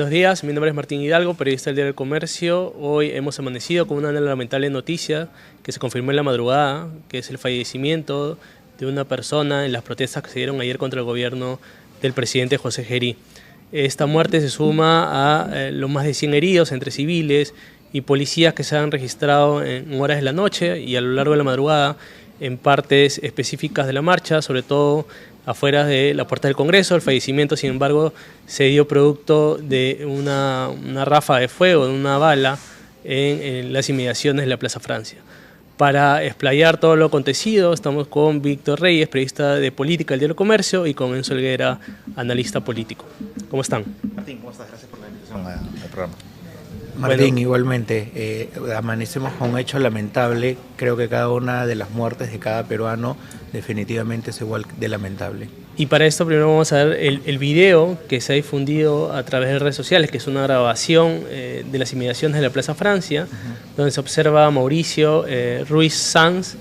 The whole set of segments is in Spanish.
Buenos días, mi nombre es Martín Hidalgo, periodista del Diario del Comercio. Hoy hemos amanecido con una lamentable noticia que se confirmó en la madrugada, que es el fallecimiento de una persona en las protestas que se dieron ayer contra el gobierno del presidente José Gerí. Esta muerte se suma a los más de 100 heridos entre civiles y policías que se han registrado en horas de la noche y a lo largo de la madrugada en partes específicas de la marcha, sobre todo afuera de la puerta del Congreso. El fallecimiento, sin embargo, se dio producto de una ráfaga de fuego, de una bala en las inmediaciones de la Plaza Francia. Para explayar todo lo acontecido, estamos con Víctor Reyes, periodista de política del Diario del Comercio, y con Enzo Helguera, analista político. ¿Cómo están? Martín, ¿cómo estás? Gracias por la invitación al programa. Martín, Bueno, igualmente, amanecemos con un hecho lamentable. Creo que cada una de las muertes de cada peruano definitivamente es igual de lamentable. y para esto primero vamos a ver el video que se ha difundido a través de redes sociales, que es una grabación de las inmediaciones de la Plaza Francia, donde se observa a Mauricio Ruiz Sanz,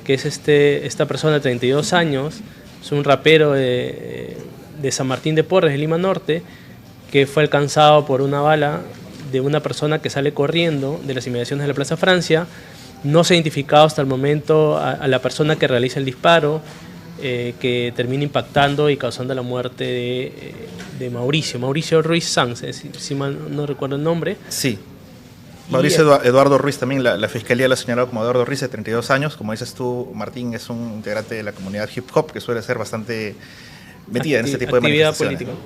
que es esta persona de 32 años, es un rapero de San Martín de Porres, de Lima Norte, que fue alcanzado por una bala de una persona que sale corriendo de las inmediaciones de la Plaza Francia. No se ha identificado hasta el momento a la persona que realiza el disparo, que termina impactando y causando la muerte de Mauricio Ruiz Sanz, si mal no recuerdo el nombre. Sí. Mauricio Eduardo Ruiz también, la Fiscalía lo ha señalado como Eduardo Ruiz, de 32 años. Como dices tú, Martín, es un integrante de la comunidad hip hop que suele ser bastante metida en este tipo de manifestaciones. Política.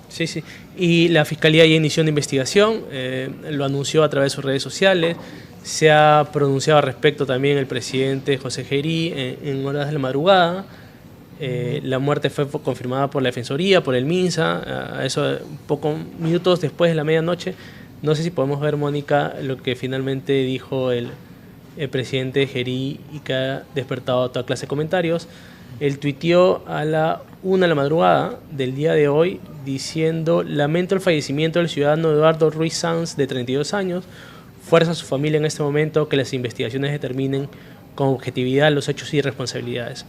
Sí, sí. Y la Fiscalía ya inició una investigación, lo anunció a través de sus redes sociales. Se ha pronunciado al respecto también el presidente José Gerí en horas de la madrugada. La muerte fue confirmada por la Defensoría, por el MINSA, a eso pocos minutos después de la medianoche. No sé si podemos ver, Mónica, lo que finalmente dijo el presidente Gerí y que ha despertado toda clase de comentarios. Él tuiteó a la 1 de la madrugada del día de hoy diciendo: lamento el fallecimiento del ciudadano Eduardo Ruiz Sanz, de 32 años. Fuerza a su familia en este momento que las investigaciones determinen con objetividad los hechos y responsabilidades.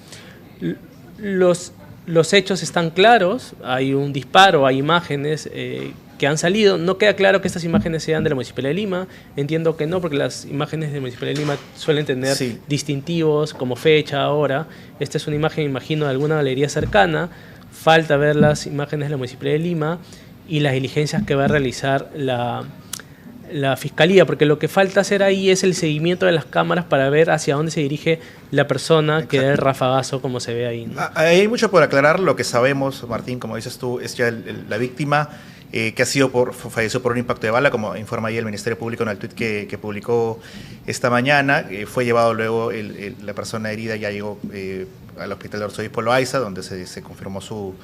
Los hechos están claros, hay un disparo, hay imágenes que han salido. No queda claro que estas imágenes sean de la Municipalidad de Lima. Entiendo que no, porque las imágenes de la Municipalidad de Lima suelen tener distintivos como fecha, hora. Esta es una imagen, imagino, de alguna galería cercana. Falta ver las imágenes de la Municipalidad de Lima y las diligencias que va a realizar la Fiscalía, porque lo que falta hacer ahí es el seguimiento de las cámaras para ver hacia dónde se dirige la persona que da el rafagazo, como se ve ahí, ¿no? Hay mucho por aclarar. Lo que sabemos, Martín, como dices tú, es ya la víctima que falleció por un impacto de bala, como informa ahí el Ministerio Público en el tuit que publicó esta mañana. Fue llevado luego, la persona herida ya llegó al hospital de Arzobispo Loaiza, donde se confirmó su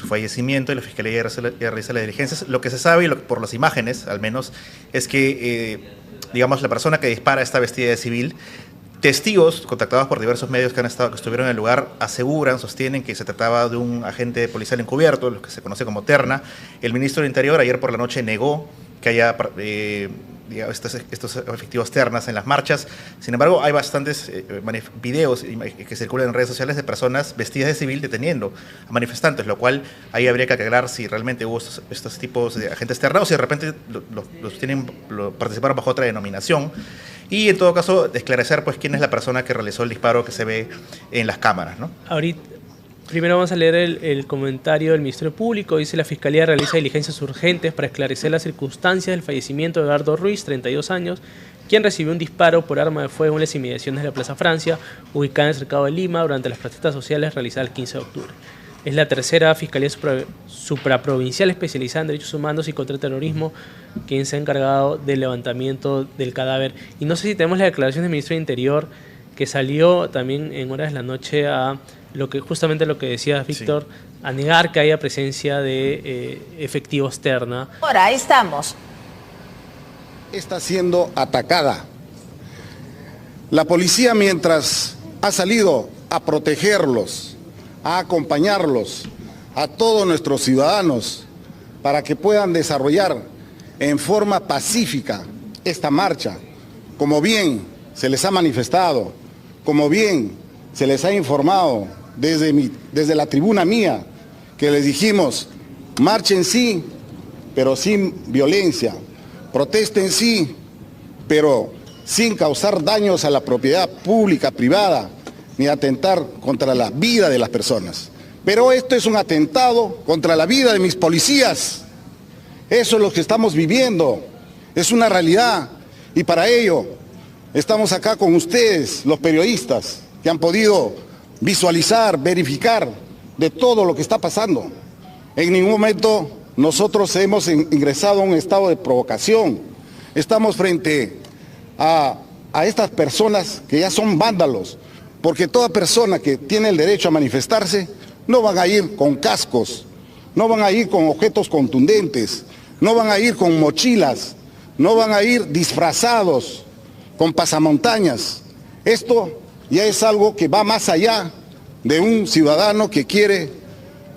fallecimiento, y la Fiscalía ya realiza las diligencias. Lo que se sabe, y por las imágenes al menos, es que digamos, la persona que dispara está vestida de civil. Testigos contactados por diversos medios que estuvieron en el lugar sostienen que se trataba de un agente policial encubierto, lo que se conoce como terna. El ministro del Interior ayer por la noche negó que haya estos efectivos ternas en las marchas. Sin embargo, hay bastantes videos que circulan en redes sociales de personas vestidas de civil deteniendo a manifestantes, lo cual ahí habría que aclarar si realmente hubo estos tipos de agentes ternados o si de repente participaron bajo otra denominación. Y en todo caso, esclarecer pues quién es la persona que realizó el disparo que se ve en las cámaras, ¿no? Ahorita, primero vamos a leer el comentario del Ministerio Público. Dice: la Fiscalía realiza diligencias urgentes para esclarecer las circunstancias del fallecimiento de Eduardo Ruiz, 32 años, quien recibió un disparo por arma de fuego en las inmediaciones de la Plaza Francia, ubicada en el cercado de Lima, durante las protestas sociales realizadas el 15 de octubre. Es la tercera Fiscalía Supraprovincial especializada en derechos humanos y contraterrorismo quien se ha encargado del levantamiento del cadáver. Y no sé si tenemos la declaración del Ministro del Interior, que salió también en horas de la noche a justamente lo que decía Víctor, sí, a negar que haya presencia de efectivos terna. Ahora, ahí estamos. Está siendo atacada. La policía, mientras ha salido a protegerlos, a acompañarlos, a todos nuestros ciudadanos, para que puedan desarrollar en forma pacífica esta marcha, como bien se les ha manifestado, como bien se les ha informado desde la tribuna mía, que les dijimos: marchen sí, pero sin violencia. Protesten sí, pero sin causar daños a la propiedad pública, privada, ni atentar contra la vida de las personas. Pero esto es un atentado contra la vida de mis policías. Eso es lo que estamos viviendo. Es una realidad. Y para ello estamos acá con ustedes, los periodistas, que han podido visualizar, verificar de todo lo que está pasando. En ningún momento nosotros hemos ingresado a un estado de provocación. Estamos frente a estas personas que ya son vándalos, porque toda persona que tiene el derecho a manifestarse no van a ir con cascos, no van a ir con objetos contundentes, no van a ir con mochilas, no van a ir disfrazados con pasamontañas. Esto ya es algo que va más allá de un ciudadano que quiere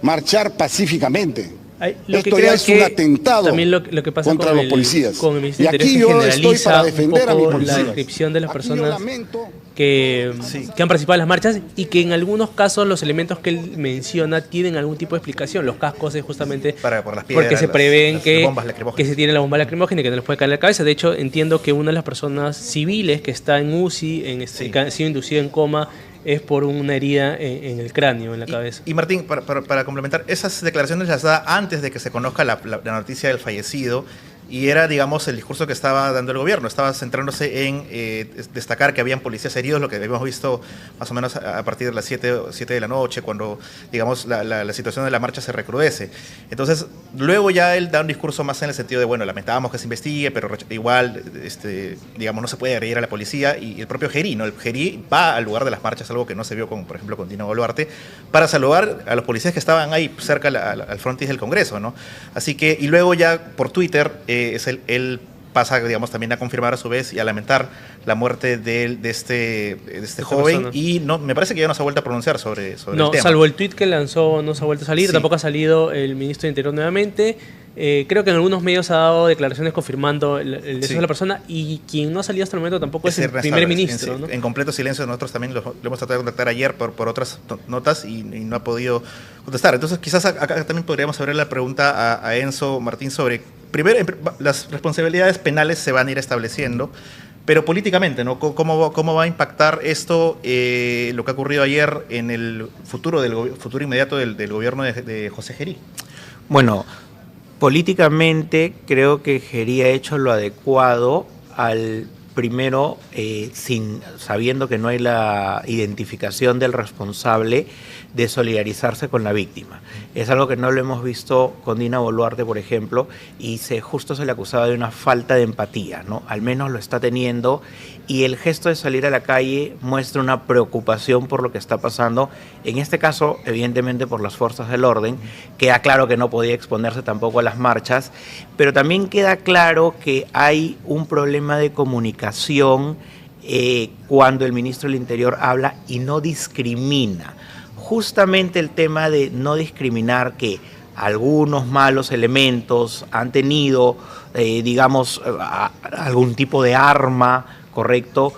marchar pacíficamente. Esto ya es un atentado lo que pasa contra los policías. Y aquí yo estoy para defender a mis policías. La descripción de las personas que han participado en las marchas y que en algunos casos los elementos que él menciona tienen algún tipo de explicación. Los cascos es justamente por las piedras, porque se prevén que se tiene la bomba lacrimógena y que no les puede caer en la cabeza. De hecho, entiendo que una de las personas civiles que está en UCI, ha sido inducida en coma, es por una herida en el cráneo, en la cabeza. Y Martín, para complementar, esas declaraciones las da antes de que se conozca la noticia del fallecido, y era, digamos, el discurso que estaba dando el gobierno. Estaba centrándose en destacar que habían policías heridos, lo que habíamos visto más o menos a partir de las 7 de la noche, cuando, digamos, la situación de la marcha se recrudece. Entonces, luego ya él da un discurso más en el sentido de, bueno, lamentábamos que se investigue, pero igual, digamos, no se puede agredir a la policía. Y el propio Gerí, ¿no? El Gerí va al lugar de las marchas, algo que no se vio, por ejemplo, con Dina Boluarte, para saludar a los policías que estaban ahí cerca al frontis del Congreso, ¿no? Así que, y luego ya por Twitter, él pasa, digamos, también a confirmar a su vez y a lamentar la muerte de este joven, persona. Y no, me parece que ya no se ha vuelto a pronunciar sobre el tema. Salvo el tuit que lanzó, no se ha vuelto a salir, sí. Tampoco ha salido el ministro de Interior nuevamente. Creo que en algunos medios ha dado declaraciones confirmando el deceso de la persona, y quien no ha salido hasta el momento tampoco es el primer ministro. En completo silencio. Nosotros también lo hemos tratado de contactar ayer por otras notas y no ha podido contestar. Entonces quizás acá también podríamos abrir la pregunta a Enzo Martín sobre, primero, las responsabilidades penales se van a ir estableciendo, pero políticamente, ¿no? ¿Cómo va a impactar esto, lo que ha ocurrido ayer, en el futuro inmediato del gobierno de José Gerí? Bueno, políticamente creo que Gerí ha hecho lo adecuado al primero, sabiendo que no hay la identificación del responsable, de solidarizarse con la víctima. Es algo que no lo hemos visto con Dina Boluarte, por ejemplo, y justo se le acusaba de una falta de empatía, ¿no? Al menos lo está teniendo, y el gesto de salir a la calle muestra una preocupación por lo que está pasando, en este caso, evidentemente, por las fuerzas del orden. Queda claro que no podía exponerse tampoco a las marchas, pero también queda claro que hay un problema de comunicación cuando el ministro del Interior habla y no discrimina. Justamente el tema de no discriminar, que algunos malos elementos han tenido, digamos, algún tipo de arma, ¿correcto?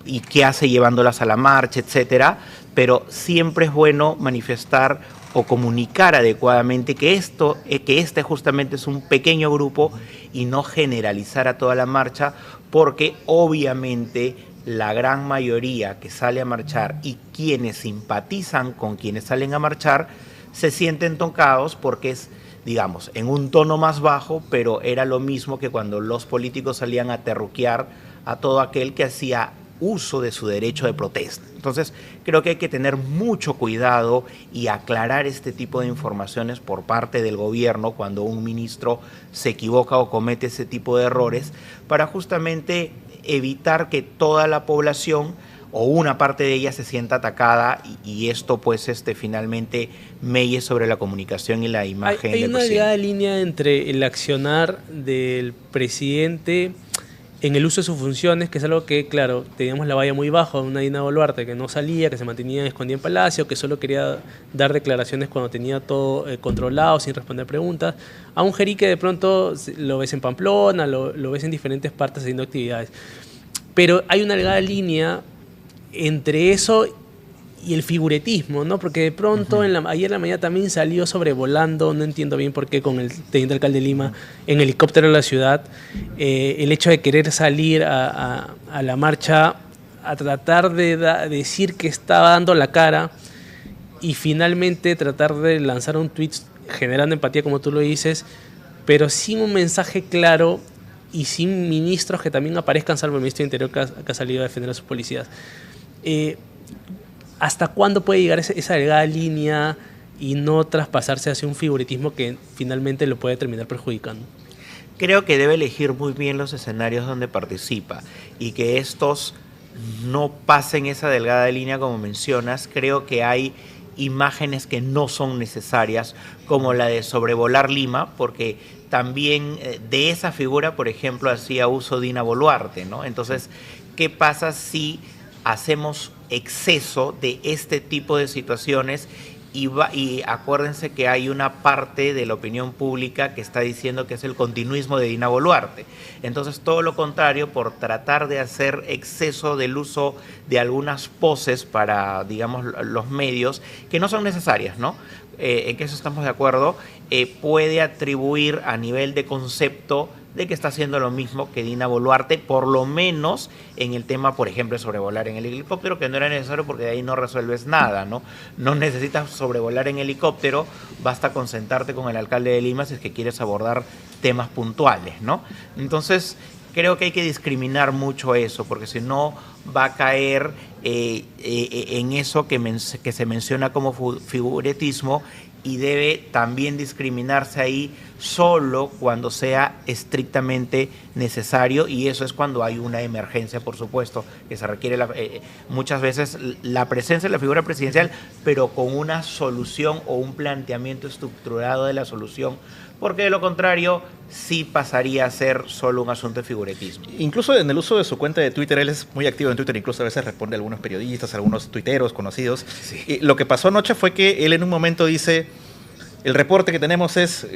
Y qué hace llevándolas a la marcha, etcétera. Pero siempre es bueno manifestar o comunicar adecuadamente que este justamente es un pequeño grupo, y no generalizar a toda la marcha, porque obviamente la gran mayoría que sale a marchar y quienes simpatizan con quienes salen a marchar se sienten tocados, porque es, digamos, en un tono más bajo, pero era lo mismo que cuando los políticos salían a terruquear a todo aquel que hacía uso de su derecho de protesta. Entonces, creo que hay que tener mucho cuidado y aclarar este tipo de informaciones por parte del gobierno cuando un ministro se equivoca o comete ese tipo de errores, para justamente evitar que toda la población o una parte de ella se sienta atacada, y esto pues finalmente melle sobre la comunicación y la imagen del presidente. Hay una delgada línea entre el accionar del presidente en el uso de sus funciones, que es algo que, claro, teníamos la valla muy baja de una Dina Boluarte que no salía, que se mantenía escondida en Palacio, que solo quería dar declaraciones cuando tenía todo controlado, sin responder preguntas, a un Gerí que de pronto lo ves en Pamplona, lo ves en diferentes partes haciendo actividades. Pero hay una delgada línea entre eso y el figuretismo, ¿no? Porque de pronto ayer en la mañana también salió sobrevolando, no entiendo bien por qué, con el teniente alcalde de Lima en helicóptero de la ciudad, el hecho de querer salir a la marcha a tratar de decir que estaba dando la cara y finalmente tratar de lanzar un tweet generando empatía, como tú lo dices, pero sin un mensaje claro y sin ministros que también aparezcan, salvo el ministro de Interior que ha salido a defender a sus policías. ¿Hasta cuándo puede llegar esa delgada línea y no traspasarse hacia un figuritismo que finalmente lo puede terminar perjudicando? Creo que debe elegir muy bien los escenarios donde participa y que estos no pasen esa delgada línea como mencionas. Creo que hay imágenes que no son necesarias, como la de sobrevolar Lima, porque también de esa figura, por ejemplo, hacía uso Dina Boluarte, ¿no? Entonces, ¿qué pasa si hacemos exceso de este tipo de situaciones? Y acuérdense que hay una parte de la opinión pública que está diciendo que es el continuismo de Dina Boluarte. Entonces, todo lo contrario, por tratar de hacer exceso del uso de algunas poses para, digamos, los medios, que no son necesarias, ¿no? En que eso estamos de acuerdo, puede atribuir a nivel de concepto de que está haciendo lo mismo que Dina Boluarte, por lo menos en el tema, por ejemplo, de sobrevolar en el helicóptero, que no era necesario porque de ahí no resuelves nada, ¿no? No necesitas sobrevolar en helicóptero, basta con sentarte con el alcalde de Lima si es que quieres abordar temas puntuales, ¿no? Entonces, creo que hay que discriminar mucho eso, porque si no va a caer en eso que se menciona como figuretismo, y debe también discriminarse ahí solo cuando sea estrictamente necesario, y eso es cuando hay una emergencia, por supuesto, que se requiere muchas veces la presencia de la figura presidencial, pero con una solución o un planteamiento estructurado de la solución, porque de lo contrario sí pasaría a ser solo un asunto de figuretismo. Incluso en el uso de su cuenta de Twitter, él es muy activo en Twitter, incluso a veces responde a algunos periodistas, a algunos tuiteros conocidos. Sí. Y lo que pasó anoche fue que él en un momento dice, el reporte que tenemos es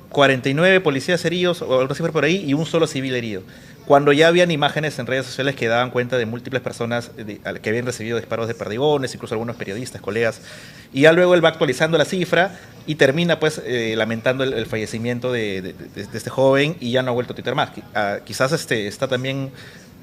49 policías heridos o algo así por ahí y un solo civil herido. Cuando ya habían imágenes en redes sociales que daban cuenta de múltiples personas que habían recibido disparos de perdigones, incluso algunos periodistas, colegas, y ya luego él va actualizando la cifra y termina pues lamentando el fallecimiento de este joven y ya no ha vuelto a tuitear más. Quizás está también,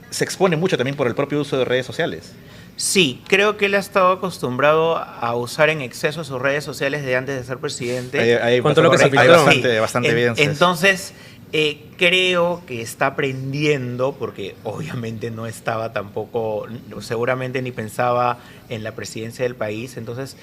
se expone mucho también por el propio uso de redes sociales. Sí, creo que él ha estado acostumbrado a usar en exceso sus redes sociales de antes de ser presidente. Hay bastante evidencia. Entonces, creo que está aprendiendo, porque obviamente no estaba tampoco, seguramente ni pensaba en la presidencia del país. Entonces,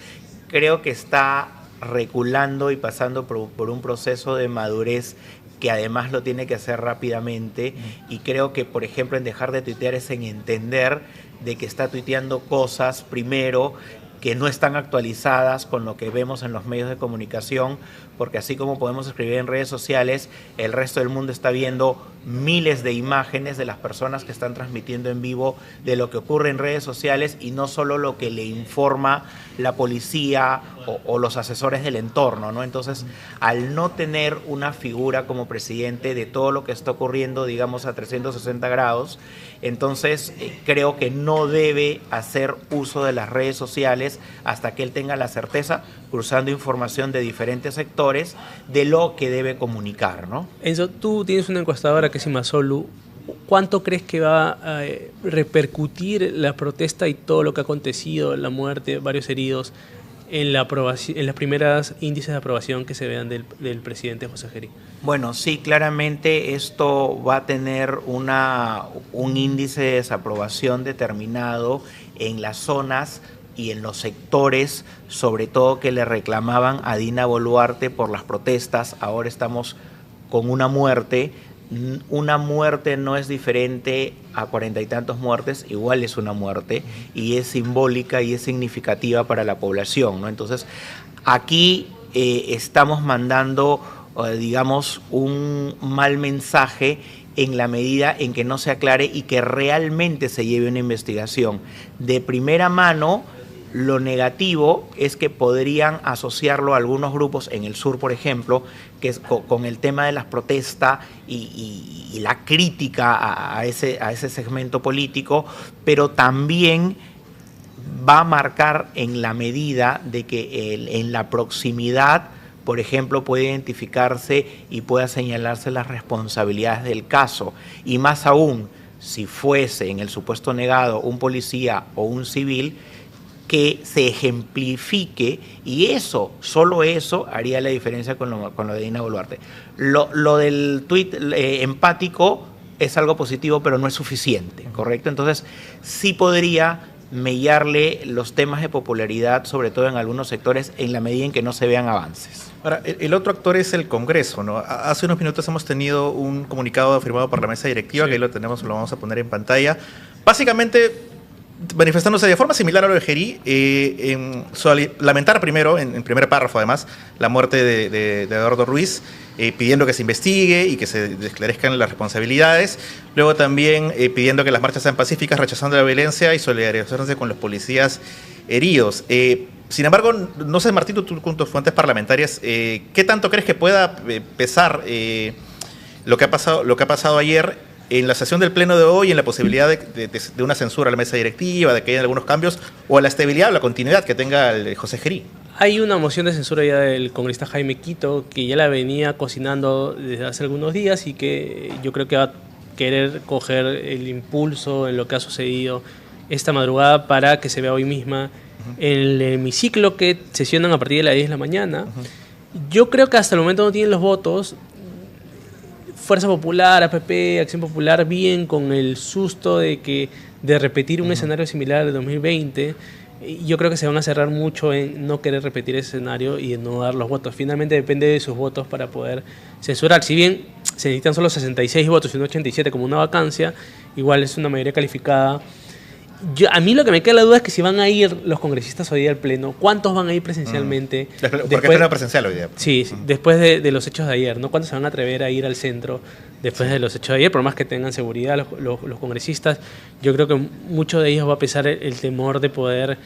creo que está reculando y pasando por un proceso de madurez que además lo tiene que hacer rápidamente, y creo que, por ejemplo, en dejar de tuitear es en entender de que está tuiteando cosas, primero, que no están actualizadas con lo que vemos en los medios de comunicación, porque así como podemos escribir en redes sociales, el resto del mundo está viendo miles de imágenes de las personas que están transmitiendo en vivo de lo que ocurre en redes sociales, y no solo lo que le informa la policía o los asesores del entorno, ¿no? Entonces, al no tener una figura como presidente de todo lo que está ocurriendo, digamos, a 360 grados, entonces creo que no debe hacer uso de las redes sociales hasta que él tenga la certeza, cruzando información de diferentes sectores, de lo que debe comunicar, ¿no? Enzo, tú tienes una encuestadora que es Imasolu. ¿Cuánto crees que va a repercutir la protesta y todo lo que ha acontecido, la muerte, varios heridos, en la aprobación, en las primeras índices de aprobación que se vean del presidente José Gerí? Bueno, sí, claramente esto va a tener un índice de desaprobación determinado en las zonas y en los sectores, sobre todo que le reclamaban a Dina Boluarte por las protestas. Ahora estamos con una muerte. Una muerte no es diferente a 40 y tantos muertes, igual es una muerte, y es simbólica y es significativa para la población, ¿no? Entonces, aquí estamos mandando, digamos, un mal mensaje en la medida en que no se aclare y que realmente se lleve una investigación de primera mano. Lo negativo es que podrían asociarlo a algunos grupos en el sur, por ejemplo, que es con el tema de las protestas y la crítica a ese segmento político, pero también va a marcar en la medida de que en la proximidad, por ejemplo, puede identificarse y pueda señalarse las responsabilidades del caso. Y más aún, si fuese en el supuesto negado un policía o un civil, que se ejemplifique, y eso, solo eso, haría la diferencia con lo de Dina Boluarte. Lo del tuit empático es algo positivo, pero no es suficiente, ¿correcto? Entonces, sí podría mellarle los temas de popularidad, sobre todo en algunos sectores, en la medida en que no se vean avances. Ahora, el otro actor es el Congreso, ¿no? Hace unos minutos hemos tenido un comunicado firmado por la mesa directiva, sí, que ahí lo tenemos, lo vamos a poner en pantalla. Básicamente, manifestándose de forma similar a lo de Gerí, lamentar primero, en primer párrafo además, la muerte de Eduardo Ruiz, pidiendo que se investigue y que se esclarezcan las responsabilidades. Luego también pidiendo que las marchas sean pacíficas, rechazando la violencia y solidarizándose con los policías heridos. Sin embargo, no sé, Martín, tú con tus fuentes parlamentarias, ¿qué tanto crees que pueda pesar lo que ha pasado ayer en la sesión del Pleno de hoy, en la posibilidad de una censura a la mesa directiva, de que haya algunos cambios, o a la estabilidad o la continuidad que tenga el José Gerí? Hay una moción de censura ya del congresista Jaime Quito, que ya la venía cocinando desde hace algunos días y que yo creo que va a querer coger el impulso en lo que ha sucedido esta madrugada para que se vea hoy misma en el hemiciclo, que sesionan a partir de las 10 de la mañana. Yo creo que hasta el momento no tienen los votos. Fuerza Popular, APP, Acción Popular, bien con el susto de repetir un escenario similar al de 2020. Yo creo que se van a cerrar mucho en no querer repetir ese escenario y en no dar los votos. Finalmente depende de sus votos para poder censurar. Si bien se necesitan solo 66 votos y no 87 como una vacancia, igual es una mayoría calificada. A mí lo que me queda la duda es que si van a ir los congresistas hoy día al Pleno, ¿cuántos van a ir presencialmente? Porque es Pleno presencial hoy día. Sí, después de los hechos de ayer, ¿no? ¿Cuántos se van a atrever a ir al centro después de los hechos de ayer? Por más que tengan seguridad los congresistas, yo creo que muchos de ellos va a pesar el temor de poder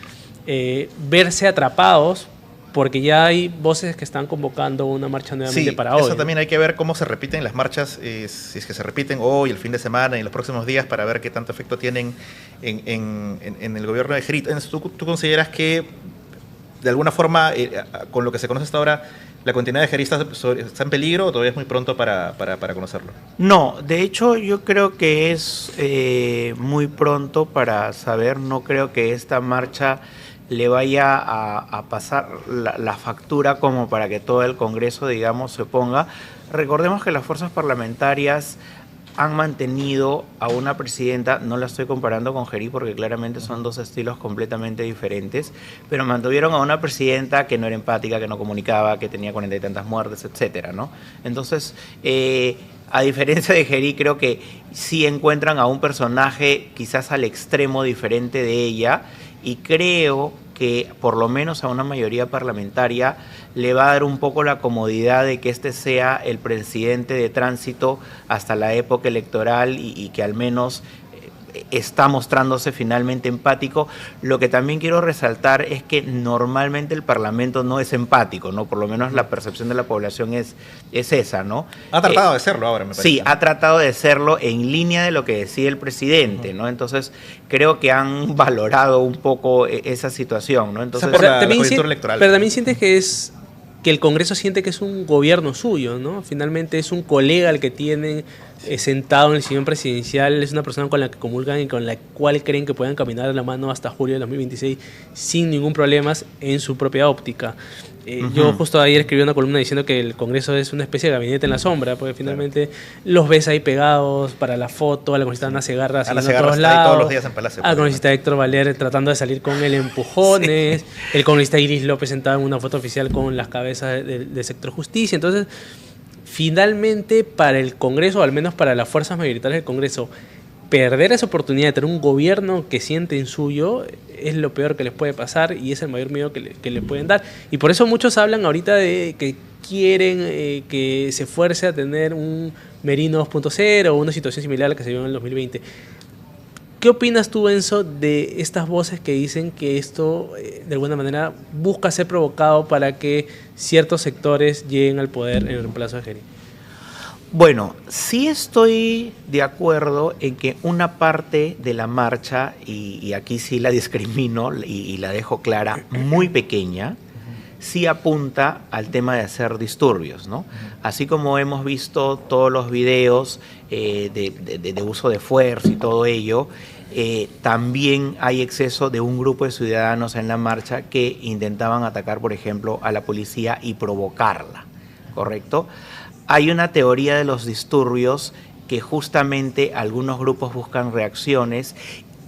verse atrapados, porque ya hay voces que están convocando una marcha nuevamente para hoy. Eso también hay que ver cómo se repiten las marchas, si es que se repiten hoy, el fin de semana y en los próximos días, para ver qué tanto efecto tienen en el gobierno de Gerí. ¿Tú consideras que, de alguna forma, con lo que se conoce hasta ahora, la continuidad de Gerí está en peligro o todavía es muy pronto para conocerlo? No, de hecho yo creo que es muy pronto para saber. No creo que esta marcha le vaya a pasar la factura como para que todo el Congreso, digamos, se ponga. Recordemos que las fuerzas parlamentarias han mantenido a una presidenta, no la estoy comparando con Gerí porque claramente son dos estilos completamente diferentes, pero mantuvieron a una presidenta que no era empática, que no comunicaba, que tenía 40 y tantas muertes, etcétera, ¿no? Entonces, a diferencia de Gerí, creo que sí encuentran a un personaje quizás al extremo diferente de ella, y creo que por lo menos a una mayoría parlamentaria le va a dar un poco la comodidad de que este sea el presidente de tránsito hasta la época electoral y que al menos está mostrándose finalmente empático. Lo que también quiero resaltar es que normalmente el Parlamento no es empático, ¿no? Por lo menos la percepción de la población es esa, ¿no? Ha tratado de serlo ahora, me parece. Sí, ha tratado de serlo en línea de lo que decide el presidente, ¿no? Entonces, creo que han valorado un poco esa situación, ¿no? Entonces, por la coyuntura electoral. Pero también sientes que el Congreso siente que es un gobierno suyo, ¿no? Finalmente es un colega el que tienen sentado en el sillón presidencial, es una persona con la que comulgan y con la cual creen que puedan caminar de la mano hasta julio de 2026 sin ningún problema en su propia óptica. Yo justo ayer escribí una columna diciendo que el Congreso es una especie de gabinete en la sombra, porque finalmente los ves ahí pegados para la foto, a la congresista Ana Segarra a todos lados, todos los días en Palacio. Al congresista Héctor Valer tratando de salir con el empujones, el congresista Iris López sentado en una foto oficial con las cabezas del sector justicia. Entonces, finalmente, para el Congreso, o al menos para las fuerzas mayoritarias del Congreso, perder esa oportunidad de tener un gobierno que sienten suyo es lo peor que les puede pasar y es el mayor miedo que le pueden dar. Y por eso muchos hablan ahorita de que quieren que se fuerce a tener un Merino 2.0 o una situación similar a la que se vio en el 2020. ¿Qué opinas tú, Enzo, de estas voces que dicen que esto, de alguna manera, busca ser provocado para que ciertos sectores lleguen al poder en el reemplazo de Gerí? Bueno, sí estoy de acuerdo en que una parte de la marcha, y aquí sí la discrimino y la dejo clara, muy pequeña, sí apunta al tema de hacer disturbios, ¿no? Así como hemos visto todos los videos de uso de fuerza y todo ello, también hay exceso de un grupo de ciudadanos en la marcha que intentaban atacar, por ejemplo, a la policía y provocarla, ¿correcto? Hay una teoría de los disturbios que justamente algunos grupos buscan reacciones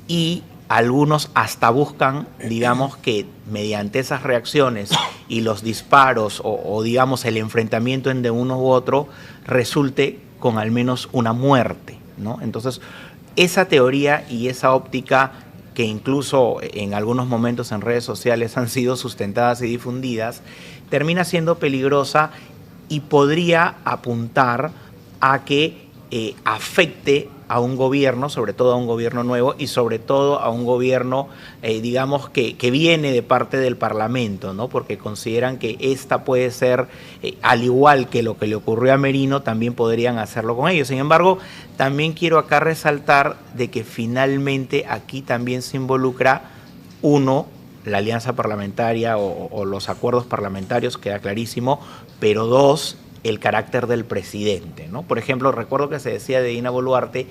y algunos hasta buscan, digamos, que mediante esas reacciones y los disparos o digamos el enfrentamiento entre uno u otro resulte con al menos una muerte, ¿no? Entonces, esa teoría y esa óptica que incluso en algunos momentos en redes sociales han sido sustentadas y difundidas, termina siendo peligrosa y podría apuntar a que afecte a un gobierno, sobre todo a un gobierno nuevo y sobre todo a un gobierno, digamos, que viene de parte del Parlamento, ¿no? Porque consideran que esta puede ser, al igual que lo que le ocurrió a Merino, también podrían hacerlo con ellos. Sin embargo, también quiero acá resaltar de que finalmente aquí también se involucra, uno, la alianza parlamentaria o los acuerdos parlamentarios, queda clarísimo, pero dos, el carácter del presidente, ¿no? Por ejemplo, recuerdo que se decía de Dina Boluarte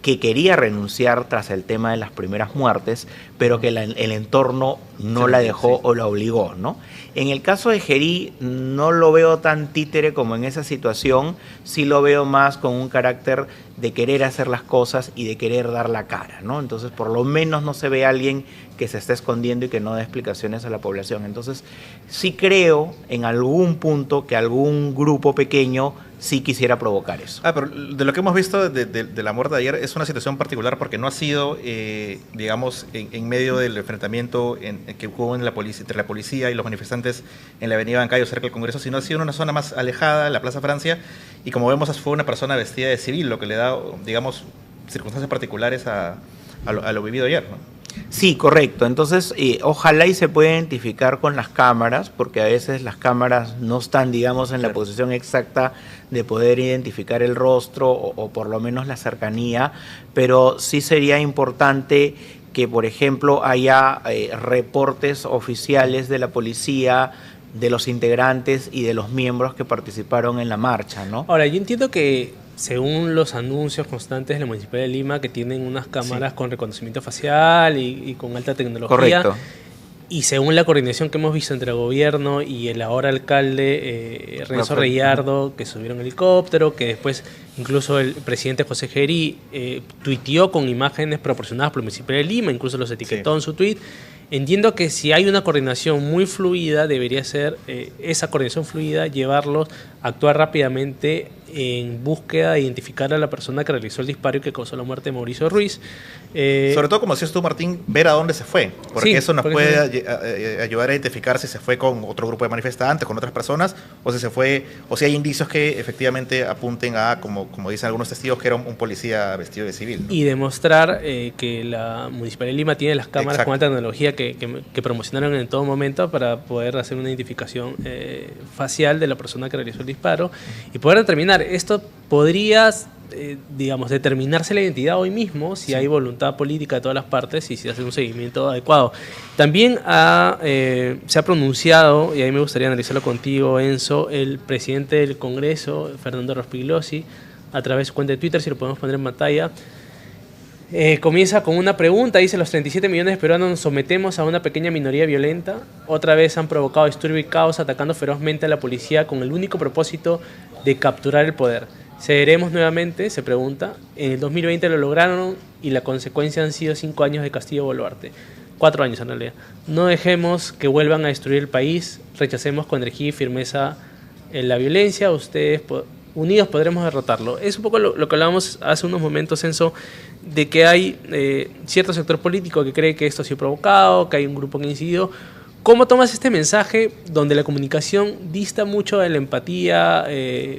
que quería renunciar tras el tema de las primeras muertes, pero que el entorno no la dejó o la obligó, ¿no? En el caso de Gerí no lo veo tan títere como en esa situación, sí lo veo más con un carácter de querer hacer las cosas y de querer dar la cara, ¿no? Entonces, por lo menos no se ve a alguien que se está escondiendo y que no da explicaciones a la población. Entonces, sí creo en algún punto que algún grupo pequeño sí quisiera provocar eso. Pero de lo que hemos visto de la muerte de ayer es una situación particular porque no ha sido, digamos, en medio del enfrentamiento que hubo entre la policía y los manifestantes en la avenida Bancayo cerca del Congreso, sino ha sido en una zona más alejada, en la Plaza Francia, y como vemos fue una persona vestida de civil, lo que le da, digamos, circunstancias particulares a lo vivido ayer, ¿no? Sí, correcto. Entonces, ojalá y se pueda identificar con las cámaras, porque a veces las cámaras no están, digamos, en la posición exacta de poder identificar el rostro o por lo menos la cercanía, pero sí sería importante que, por ejemplo, haya reportes oficiales de la policía, de los integrantes y de los miembros que participaron en la marcha, ¿no? Ahora, yo entiendo que según los anuncios constantes de la Municipalidad de Lima, que tienen unas cámaras con reconocimiento facial y con alta tecnología. Correcto. Y según la coordinación que hemos visto entre el gobierno y el ahora alcalde Renzo Reyardo, que subieron helicóptero, que después incluso el presidente José Gerí tuiteó con imágenes proporcionadas por la Municipalidad de Lima, incluso los etiquetó en su tuit. Entiendo que si hay una coordinación muy fluida, debería ser esa coordinación fluida, llevarlos a actuar rápidamente en búsqueda de identificar a la persona que realizó el disparo y que causó la muerte de Mauricio Ruiz. Sobre todo, como decías tú, Martín, ver a dónde se fue, porque sí, eso nos puede ayudar a identificar si se fue con otro grupo de manifestantes, con otras personas, o si se fue, o si hay indicios que efectivamente apunten a, como dicen algunos testigos, que era un policía vestido de civil, ¿no? Y demostrar que la Municipalidad de Lima tiene las cámaras con alta tecnología que promocionaron en todo momento para poder hacer una identificación facial de la persona que realizó el disparo y poder determinar, esto podría, digamos, determinarse la identidad hoy mismo si hay voluntad política de todas las partes y si hace un seguimiento adecuado. También se ha pronunciado, y ahí me gustaría analizarlo contigo, Enzo, el presidente del Congreso, Fernando Rospigliosi, a través de su cuenta de Twitter, si lo podemos poner en pantalla. Comienza con una pregunta, dice: los 37 millones de peruanos nos sometemos a una pequeña minoría violenta. Otra vez han provocado disturbio y caos atacando ferozmente a la policía con el único propósito de capturar el poder. ¿Cederemos nuevamente?, se pregunta. En el 2020 lo lograron y la consecuencia han sido 5 años de Castillo Boluarte. 4 años en realidad. No dejemos que vuelvan a destruir el país, rechacemos con energía y firmeza la violencia. Ustedes unidos podremos derrotarlo. Es un poco lo que hablábamos hace unos momentos, Enzo, de que hay cierto sector político que cree que esto ha sido provocado, que hay un grupo que ha incidido. ¿Cómo tomas este mensaje donde la comunicación dista mucho de la empatía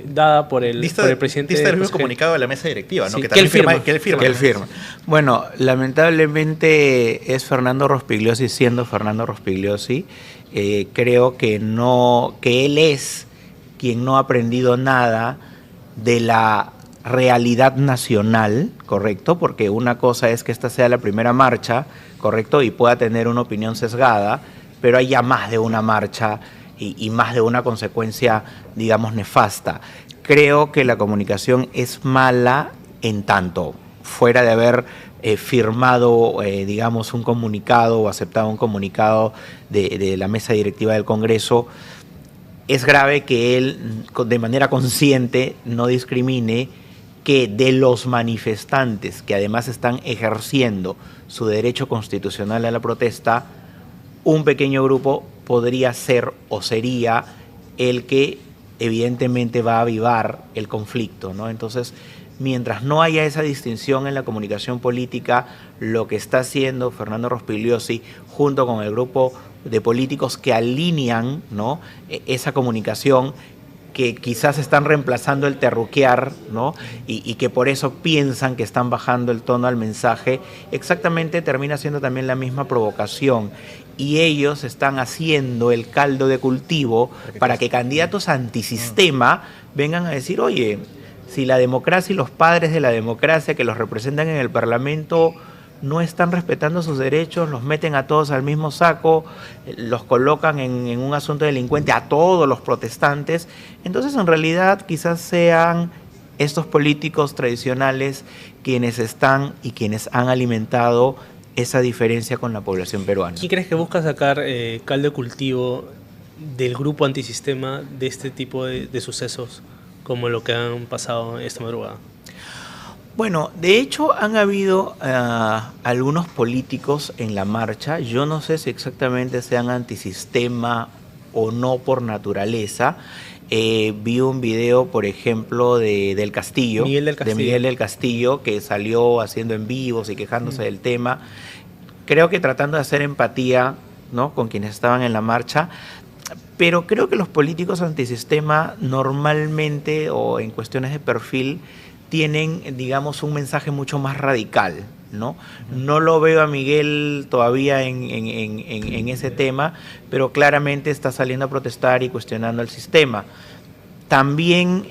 dada por el presidente? Dista del mismo comunicado de la mesa directiva, ¿no? Sí, que él firma. Bueno, lamentablemente es Fernando Rospigliosi siendo Fernando Rospigliosi. Creo que él es quien no ha aprendido nada de la realidad nacional, ¿correcto? Porque una cosa es que esta sea la primera marcha, ¿correcto? Y pueda tener una opinión sesgada, pero hay ya más de una marcha y más de una consecuencia, digamos, nefasta. Creo que la comunicación es mala en tanto, fuera de haber firmado, digamos, un comunicado o aceptado un comunicado de la mesa directiva del Congreso. Es grave que él, de manera consciente, no discrimine que de los manifestantes que además están ejerciendo su derecho constitucional a la protesta, un pequeño grupo podría ser o sería el que evidentemente va a avivar el conflicto, ¿no? Entonces, mientras no haya esa distinción en la comunicación política, lo que está haciendo Fernando Rospigliosi junto con el grupo de políticos que alinean, ¿no?, esa comunicación, que quizás están reemplazando el terruquear, ¿no?, y que por eso piensan que están bajando el tono al mensaje, exactamente termina siendo también la misma provocación. Y ellos están haciendo el caldo de cultivo para que candidatos antisistema vengan a decir, oye, si la democracia y los padres de la democracia que los representan en el Parlamento no están respetando sus derechos, los meten a todos al mismo saco, los colocan en un asunto delincuente a todos los protestantes, entonces en realidad quizás sean estos políticos tradicionales quienes están y quienes han alimentado esa diferencia con la población peruana. ¿Quién crees que busca sacar caldo de cultivo del grupo antisistema de este tipo de sucesos como lo que han pasado esta madrugada? Bueno, de hecho han habido algunos políticos en la marcha, yo no sé si exactamente sean antisistema o no por naturaleza. Vi un video, por ejemplo, de Miguel del Castillo, que salió haciendo en vivos y quejándose del tema, creo que tratando de hacer empatía, ¿no?, con quienes estaban en la marcha. Pero creo que los políticos antisistema normalmente, o en cuestiones de perfil, tienen, digamos, un mensaje mucho más radical, ¿no? No lo veo a Miguel todavía en ese tema, pero claramente está saliendo a protestar y cuestionando el sistema. También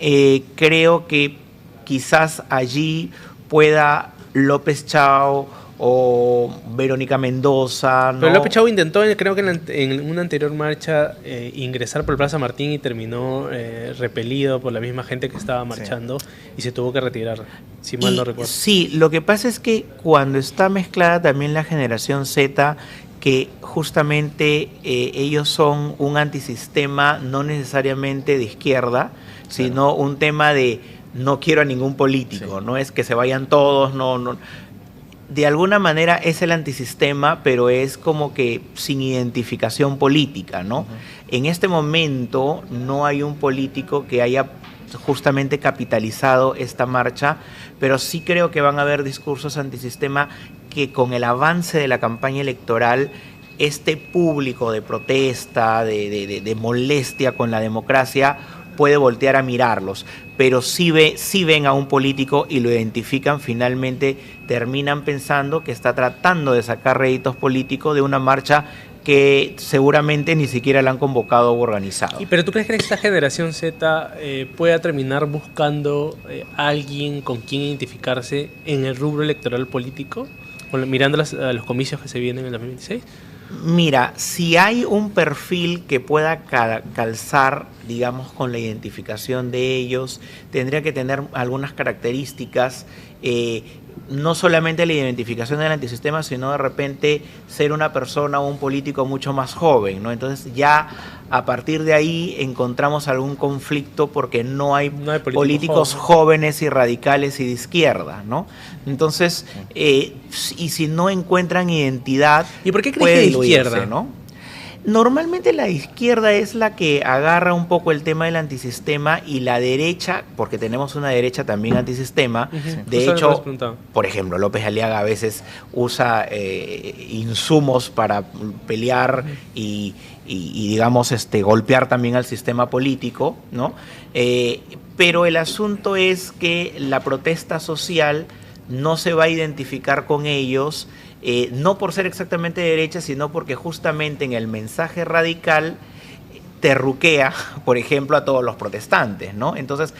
creo que quizás allí pueda López Chao o Verónica Mendoza, ¿no? Pero López Chao intentó, creo que en una anterior marcha, ingresar por Plaza Martín y terminó repelido por la misma gente que estaba marchando, y se tuvo que retirar, si mal no recuerdo. Sí, lo que pasa es que cuando está mezclada también la generación Z, que justamente ellos son un antisistema no necesariamente de izquierda, sino un tema de no quiero a ningún político, no es que se vayan todos, no. De alguna manera es el antisistema, pero es como que sin identificación política, ¿no? En este momento no hay un político que haya justamente capitalizado esta marcha, pero sí creo que van a haber discursos antisistema que con el avance de la campaña electoral, este público de protesta, de molestia con la democracia, puede voltear a mirarlos, pero si ven a un político y lo identifican, finalmente terminan pensando que está tratando de sacar réditos políticos de una marcha que seguramente ni siquiera la han convocado o organizado. ¿Pero tú crees que esta generación Z pueda terminar buscando a alguien con quien identificarse en el rubro electoral político, mirando a los comicios que se vienen en el 2026? Mira, si hay un perfil que pueda calzar, digamos, con la identificación de ellos, tendría que tener algunas características, no solamente la identificación del antisistema, sino de repente ser una persona o un político mucho más joven, ¿no? Entonces ya a partir de ahí encontramos algún conflicto porque no hay políticos jóvenes y radicales y de izquierda, ¿no? Entonces, y si no encuentran identidad, ¿y por qué crees que de izquierda, ¿no? Normalmente la izquierda es la que agarra un poco el tema del antisistema, y la derecha, porque tenemos una derecha también antisistema. De hecho, por ejemplo, López Aliaga a veces usa insumos para pelear y digamos, golpear también al sistema político, ¿no? Pero el asunto es que la protesta social no se va a identificar con ellos, no por ser exactamente de derecha, sino porque justamente en el mensaje radical terruquea, por ejemplo, a todos los protestantes, ¿no? Entonces,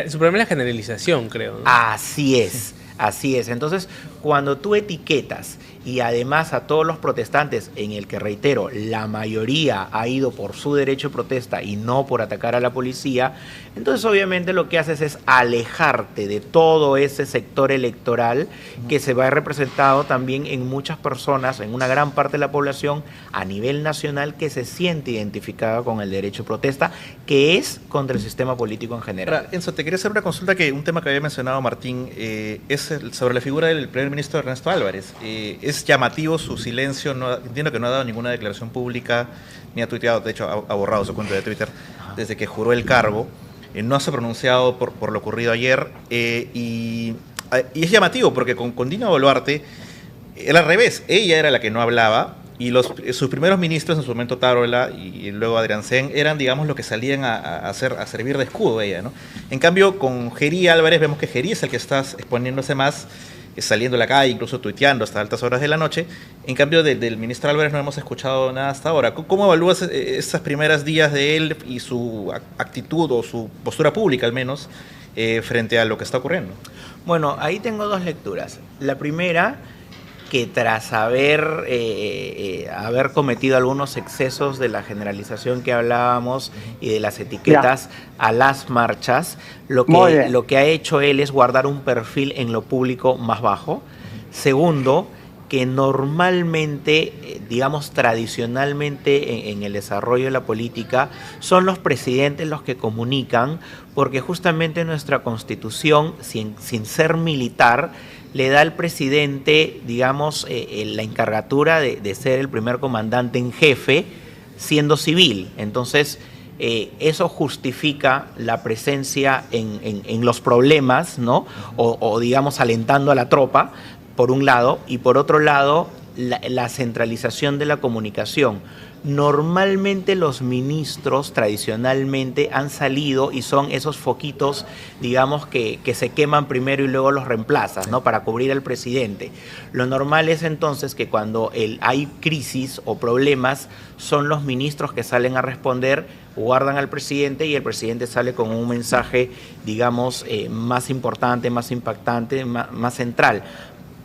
Su problema es la generalización, creo, ¿no? Así es, así es. Entonces, cuando tú etiquetas y además a todos los protestantes, en el que, reitero, la mayoría ha ido por su derecho de protesta y no por atacar a la policía, entonces obviamente lo que haces es alejarte de todo ese sector electoral que se va representado también en muchas personas, en una gran parte de la población a nivel nacional, que se siente identificada con el derecho de protesta, que es contra el sistema político en general. Ahora, Enzo, te quería hacer una consulta, un tema que había mencionado Martín, es sobre la figura del primer ministro Ernesto Álvarez. Es llamativo su silencio, entiendo que no ha dado ninguna declaración pública, ni ha tuiteado, de hecho ha borrado su cuenta de Twitter desde que juró el cargo, no se ha pronunciado por lo ocurrido ayer, y es llamativo porque con Dina Boluarte era al revés, ella era la que no hablaba, y sus primeros ministros, en su momento Tarola y luego Adriancén, eran, digamos, los que salían a servir de escudo ella, ¿no? En cambio, con Gerí Álvarez vemos que Gerí es el que está exponiéndose más, saliendo a la calle, incluso tuiteando hasta altas horas de la noche. En cambio, del ministro Álvarez no hemos escuchado nada hasta ahora. ¿Cómo evalúas esas primeras días de él y su actitud o su postura pública, al menos, frente a lo que está ocurriendo? Bueno, ahí tengo dos lecturas. La primera, que tras haber cometido algunos excesos de la generalización que hablábamos y de las etiquetas a las marchas, lo que ha hecho él es guardar un perfil en lo público más bajo. Segundo, que normalmente, digamos tradicionalmente en el desarrollo de la política, son los presidentes los que comunican, porque justamente nuestra Constitución, sin ser militar, le da al presidente, digamos, la encargatura de ser el primer comandante en jefe, siendo civil. Entonces, eso justifica la presencia en los problemas, ¿no? O digamos, alentando a la tropa, por un lado, y por otro lado, la centralización de la comunicación. Normalmente los ministros tradicionalmente han salido y son esos foquitos, digamos, que se queman primero y luego los reemplazas, ¿no? Para cubrir al presidente. Lo normal es entonces que cuando hay crisis o problemas, son los ministros que salen a responder, guardan al presidente y el presidente sale con un mensaje, digamos, más importante, más impactante, más central.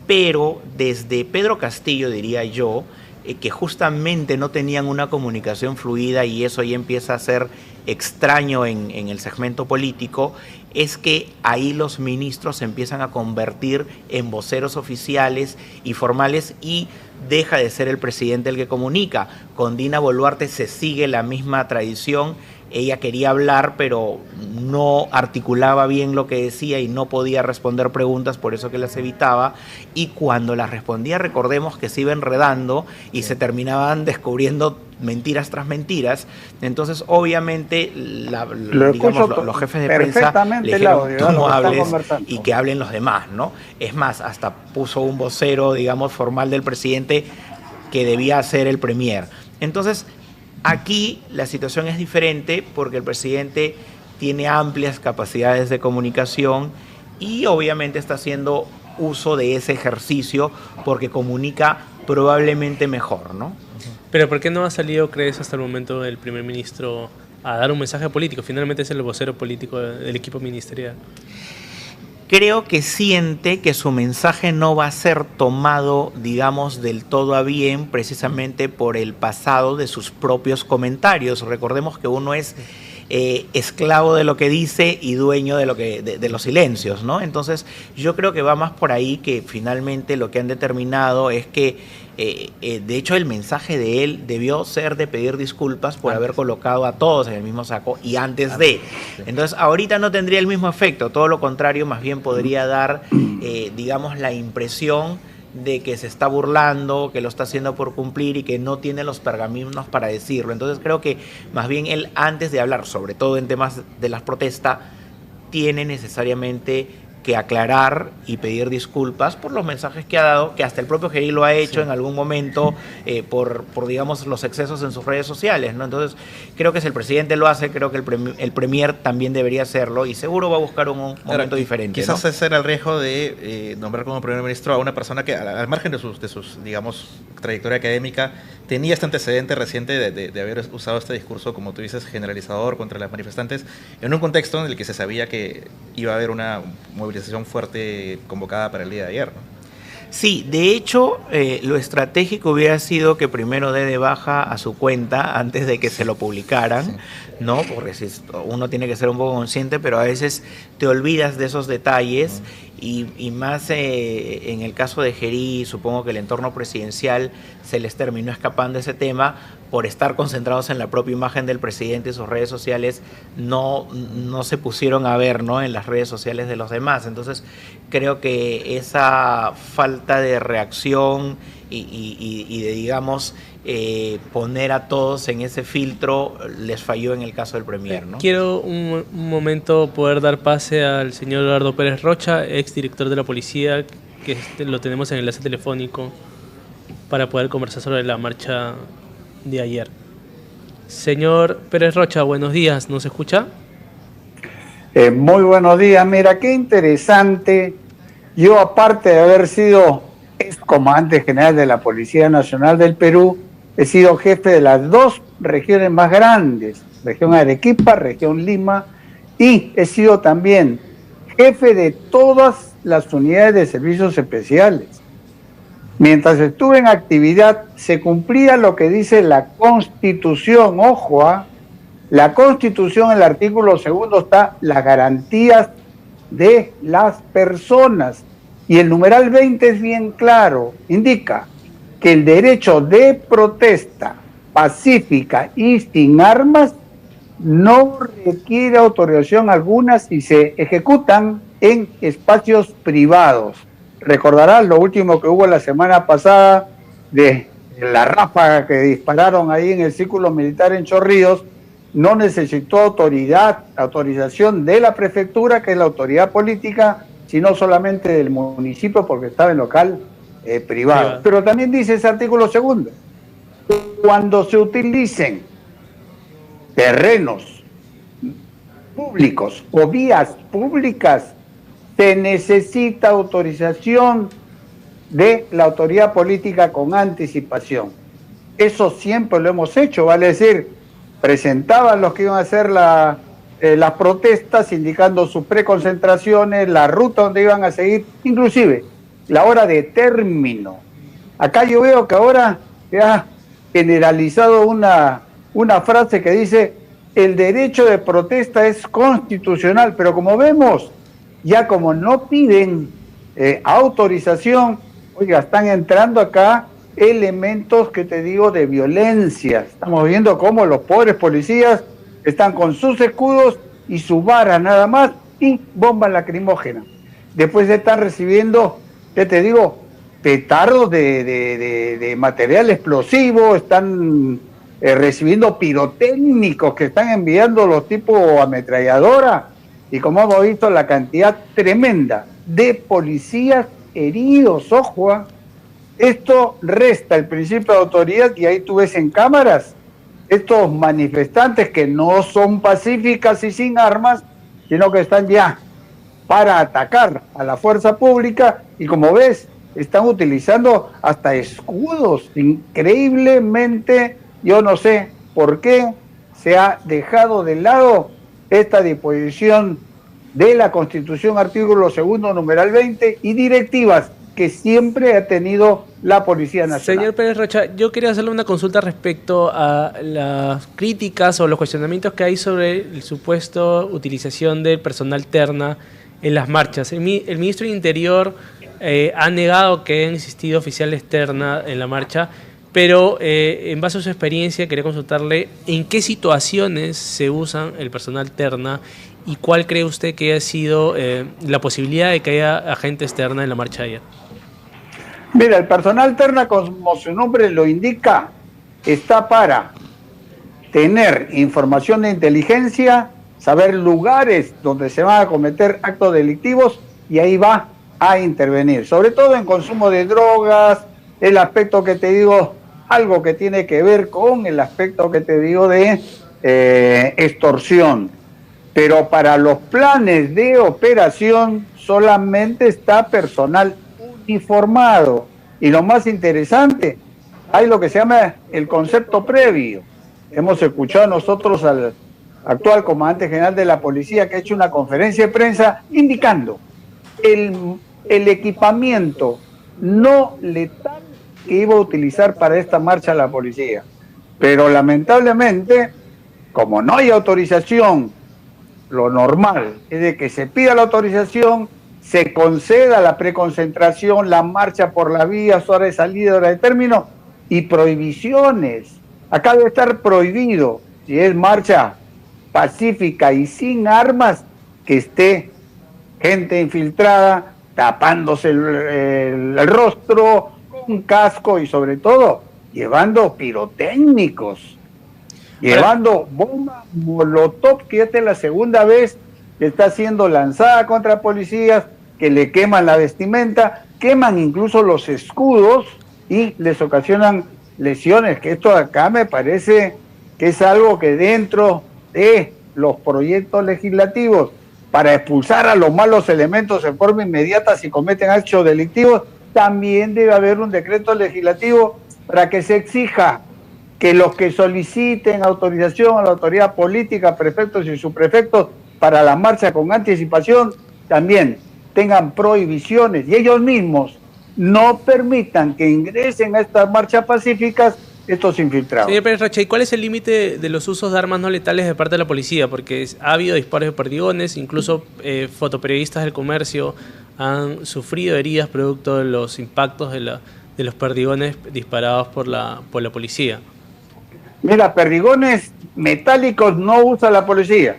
Pero desde Pedro Castillo, diría yo, que justamente no tenían una comunicación fluida, y eso ya empieza a ser extraño en el segmento político, es que ahí los ministros se empiezan a convertir en voceros oficiales y formales, y deja de ser el presidente el que comunica. Con Dina Boluarte se sigue la misma tradición. Ella quería hablar, pero no articulaba bien lo que decía y no podía responder preguntas, por eso que las evitaba. Y cuando las respondía, recordemos que se iba enredando y se terminaban descubriendo mentiras tras mentiras. Entonces, obviamente, digamos, los jefes de prensa le dijeron, tú no hables y que hablen los demás, ¿no? Es más, hasta puso un vocero, digamos, formal del presidente que debía ser el premier. Entonces, aquí la situación es diferente porque el presidente tiene amplias capacidades de comunicación y obviamente está haciendo uso de ese ejercicio porque comunica probablemente mejor, ¿no? Pero ¿por qué no ha salido, crees, hasta el momento el primer ministro a dar un mensaje político? Finalmente es el vocero político del equipo ministerial. Creo que siente que su mensaje no va a ser tomado, digamos, del todo a bien, precisamente por el pasado de sus propios comentarios. Recordemos que uno es esclavo de lo que dice y dueño de los silencios, ¿no? Entonces, yo creo que va más por ahí, que finalmente lo que han determinado es que, de hecho, el mensaje de él debió ser de pedir disculpas por haber colocado a todos en el mismo saco y antes de. Entonces, ahorita no tendría el mismo efecto, todo lo contrario, más bien podría dar, digamos, la impresión de que se está burlando, que lo está haciendo por cumplir y que no tiene los pergaminos para decirlo. Entonces creo que más bien él, antes de hablar, sobre todo en temas de las protestas, tiene necesariamente que aclarar y pedir disculpas por los mensajes que ha dado, que hasta el propio Gerí lo ha hecho en algún momento por digamos, los excesos en sus redes sociales, ¿no? Entonces, creo que si el presidente lo hace, creo que el premier también debería hacerlo y seguro va a buscar un momento diferente. Quizás ¿no? ese era el riesgo de nombrar como primer ministro a una persona que, al margen de sus digamos, trayectoria académica, tenía este antecedente reciente de haber usado este discurso, como tú dices, generalizador contra las manifestantes, en un contexto en el que se sabía que iba a haber una movilización fuerte convocada para el día de ayer, ¿no? Sí, de hecho, lo estratégico hubiera sido que primero dé de baja a su cuenta antes de que se lo publicaran, sí, ¿no? Porque uno tiene que ser un poco consciente, pero a veces te olvidas de esos detalles y más en el caso de Gerí, supongo que el entorno presidencial se les terminó escapando ese tema por estar concentrados en la propia imagen del presidente y sus redes sociales, no se pusieron a ver, ¿no?, en las redes sociales de los demás. Entonces, creo que esa falta de reacción y de, digamos, poner a todos en ese filtro les falló en el caso del Premier, ¿no? Quiero un momento poder dar pase al señor Eduardo Pérez Rocha, exdirector de la policía, que lo tenemos en el enlace telefónico para poder conversar sobre la marcha de ayer. Señor Pérez Rocha, buenos días, ¿nos escucha? Muy buenos días. Mira, qué interesante. Yo, aparte de haber sido excomandante general de la Policía Nacional del Perú, he sido jefe de las dos regiones más grandes, región Arequipa, región Lima, y he sido también jefe de todas las unidades de servicios especiales. Mientras estuve en actividad, se cumplía lo que dice la Constitución. Ojo, la Constitución, el artículo 2 está las garantías de las personas. Y el numeral 20 es bien claro, indica que el derecho de protesta pacífica y sin armas no requiere autorización alguna si se ejecutan en espacios privados. Recordarás lo último que hubo la semana pasada de la ráfaga que dispararon ahí en el círculo militar en Chorrillos. No necesitó autorización de la prefectura, que es la autoridad política, sino solamente del municipio porque estaba en local privado. Pero también dice ese artículo 2, cuando se utilicen terrenos públicos o vías públicas, se necesita autorización de la autoridad política con anticipación. Eso siempre lo hemos hecho, vale decir, presentaban los que iban a hacer las protestas, indicando sus preconcentraciones, la ruta donde iban a seguir, inclusive la hora de término. Acá yo veo que ahora se ha generalizado una frase que dice: el derecho de protesta es constitucional, pero como vemos, ya como no piden autorización, oiga, están entrando acá elementos que te digo de violencia. Estamos viendo cómo los pobres policías están con sus escudos y su vara nada más y bombas lacrimógenas. Después están recibiendo, ¿qué te digo?, petardos de material explosivo, están recibiendo pirotécnicos que están enviando los tipos ametralladora, y como hemos visto la cantidad tremenda de policías heridos. Ojo, esto resta el principio de autoridad, y ahí tú ves en cámaras estos manifestantes que no son pacíficas y sin armas, sino que están ya para atacar a la fuerza pública, y como ves, están utilizando hasta escudos. Increíblemente, yo no sé por qué se ha dejado de lado esta disposición de la Constitución, artículo 2, numeral 20, y directivas que siempre ha tenido la Policía Nacional. Señor Pérez Rocha, yo quería hacerle una consulta respecto a las críticas o los cuestionamientos que hay sobre el supuesto utilización del personal terna en las marchas. El ministro de Interior ha negado que hayan existido oficiales terna en la marcha, pero en base a su experiencia quería consultarle en qué situaciones se usan el personal terna y cuál cree usted que ha sido la posibilidad de que haya agentes terna en la marcha ayer. Mira, el personal terna, como su nombre lo indica, está para tener información de inteligencia, saber lugares donde se van a cometer actos delictivos, y ahí va a intervenir, sobre todo en consumo de drogas, el aspecto que te digo, algo que tiene que ver con el aspecto que te digo de extorsión. Pero para los planes de operación solamente está personal uniformado. Y lo más interesante, hay lo que se llama el concepto previo. Hemos escuchado nosotros al actual comandante general de la policía que ha hecho una conferencia de prensa indicando el equipamiento no letal que iba a utilizar para esta marcha la policía. Pero lamentablemente, como no hay autorización, lo normal es de que se pida la autorización, se conceda la preconcentración, la marcha por la vía, su hora de salida, hora de término, y prohibiciones. Acá debe estar prohibido, si es marcha pacífica y sin armas, que esté gente infiltrada, tapándose el rostro, con casco y sobre todo llevando pirotécnicos, llevando bombas molotov, que esta es la segunda vez que está siendo lanzada contra policías, que le queman la vestimenta, queman incluso los escudos y les ocasionan lesiones, que esto acá me parece que es algo que dentro de los proyectos legislativos para expulsar a los malos elementos en forma inmediata si cometen hechos delictivos, también debe haber un decreto legislativo para que se exija que los que soliciten autorización a la autoridad política, prefectos y subprefectos para la marcha con anticipación, también tengan prohibiciones y ellos mismos no permitan que ingresen a estas marchas pacíficas estos infiltrados. Señor Pérez Rocha, ¿y cuál es el límite de los usos de armas no letales de parte de la policía? Porque ha habido disparos de perdigones, incluso fotoperiodistas del comercio han sufrido heridas producto de los impactos de los perdigones disparados por la policía. Mira, perdigones metálicos no usa la policía.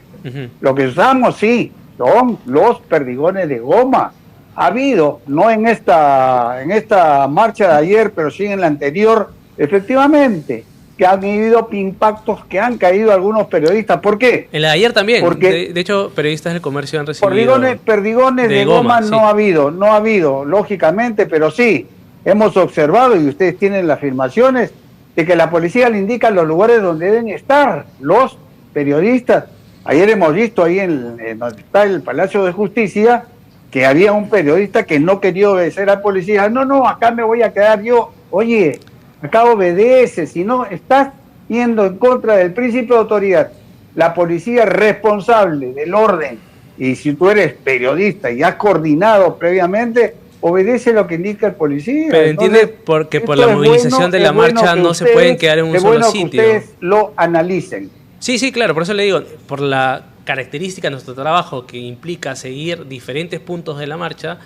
Lo que usamos, sí, son los perdigones de goma. Ha habido, no en esta marcha de ayer, pero sí en la anterior, efectivamente, que han habido impactos que han caído algunos periodistas. ¿Por qué? En la de ayer también. Porque de hecho, periodistas del comercio han recibido... Perdigones de goma sí. No ha habido, lógicamente, pero sí, hemos observado, y ustedes tienen las afirmaciones, de que la policía le indica los lugares donde deben estar los periodistas. Ayer hemos visto ahí en donde está el Palacio de Justicia que había un periodista que no quería obedecer al policía. No, acá me voy a quedar yo. Oye, acá obedece, si no estás yendo en contra del principio de autoridad. La policía es responsable del orden, y si tú eres periodista y has coordinado previamente, obedece lo que indica el policía. Pero entiende porque por la movilización de la marcha no se pueden quedar en un solo sitio. Que ustedes lo analicen. Sí, claro, por eso le digo, por la característica de nuestro trabajo que implica seguir diferentes puntos de la marcha,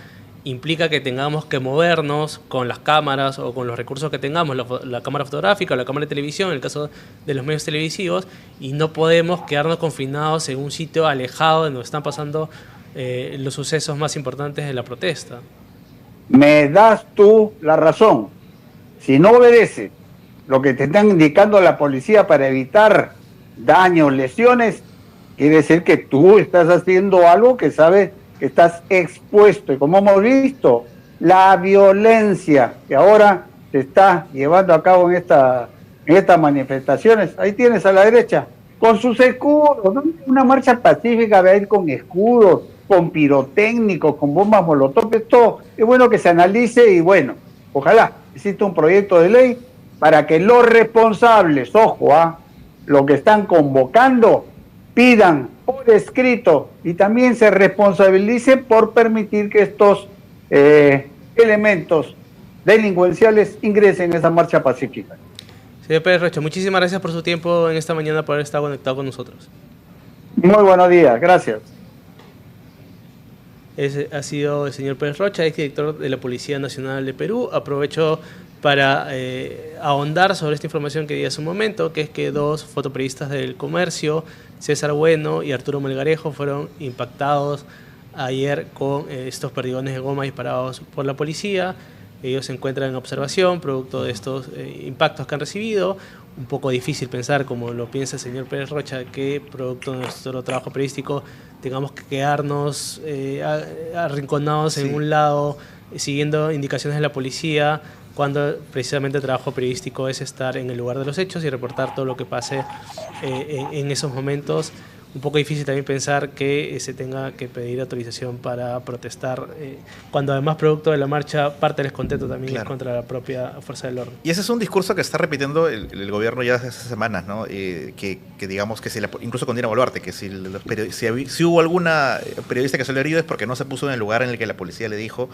implica que tengamos que movernos con las cámaras o con los recursos que tengamos, la cámara fotográfica o la cámara de televisión, en el caso de los medios televisivos, y no podemos quedarnos confinados en un sitio alejado de donde están pasando los sucesos más importantes de la protesta. Me das tú la razón. Si no obedece lo que te están indicando la policía para evitar daños, lesiones, quiere decir que tú estás haciendo algo que sabes que estás expuesto. Y como hemos visto, la violencia que ahora se está llevando a cabo en estas manifestaciones, ahí tienes a la derecha, con sus escudos, ¿no? Una marcha pacífica va a ir con escudos, con pirotécnicos, con bombas molotov. Esto es bueno que se analice y bueno, ojalá exista un proyecto de ley para que los responsables, ojo, lo que están convocando, pidan por escrito y también se responsabilicen por permitir que estos elementos delincuenciales ingresen en esa marcha pacífica. Señor Pérez Rocha, muchísimas gracias por su tiempo en esta mañana, por haber estado conectado con nosotros. Muy buenos días, gracias. Ese ha sido el señor Pérez Rocha, exdirector de la Policía Nacional de Perú. Aprovecho para ahondar sobre esta información que di hace un momento, que es que dos fotoperiodistas del comercio, César Bueno y Arturo Melgarejo, fueron impactados ayer con estos perdigones de goma disparados por la policía. Ellos se encuentran en observación producto de estos impactos que han recibido. Un poco difícil pensar, como lo piensa el señor Pérez Rocha, que producto de nuestro trabajo periodístico tengamos que quedarnos arrinconados en un lado, siguiendo indicaciones de la policía, cuando precisamente el trabajo periodístico es estar en el lugar de los hechos y reportar todo lo que pase en esos momentos. un poco difícil también pensar que se tenga que pedir autorización para protestar, cuando además producto de la marcha parte del descontento también es contra la propia fuerza del orden. Y ese es un discurso que está repitiendo el gobierno ya hace semanas, ¿no? Que digamos que incluso con Dina Boluarte, que si hubo alguna periodista que salió herido es porque no se puso en el lugar en el que la policía le dijo.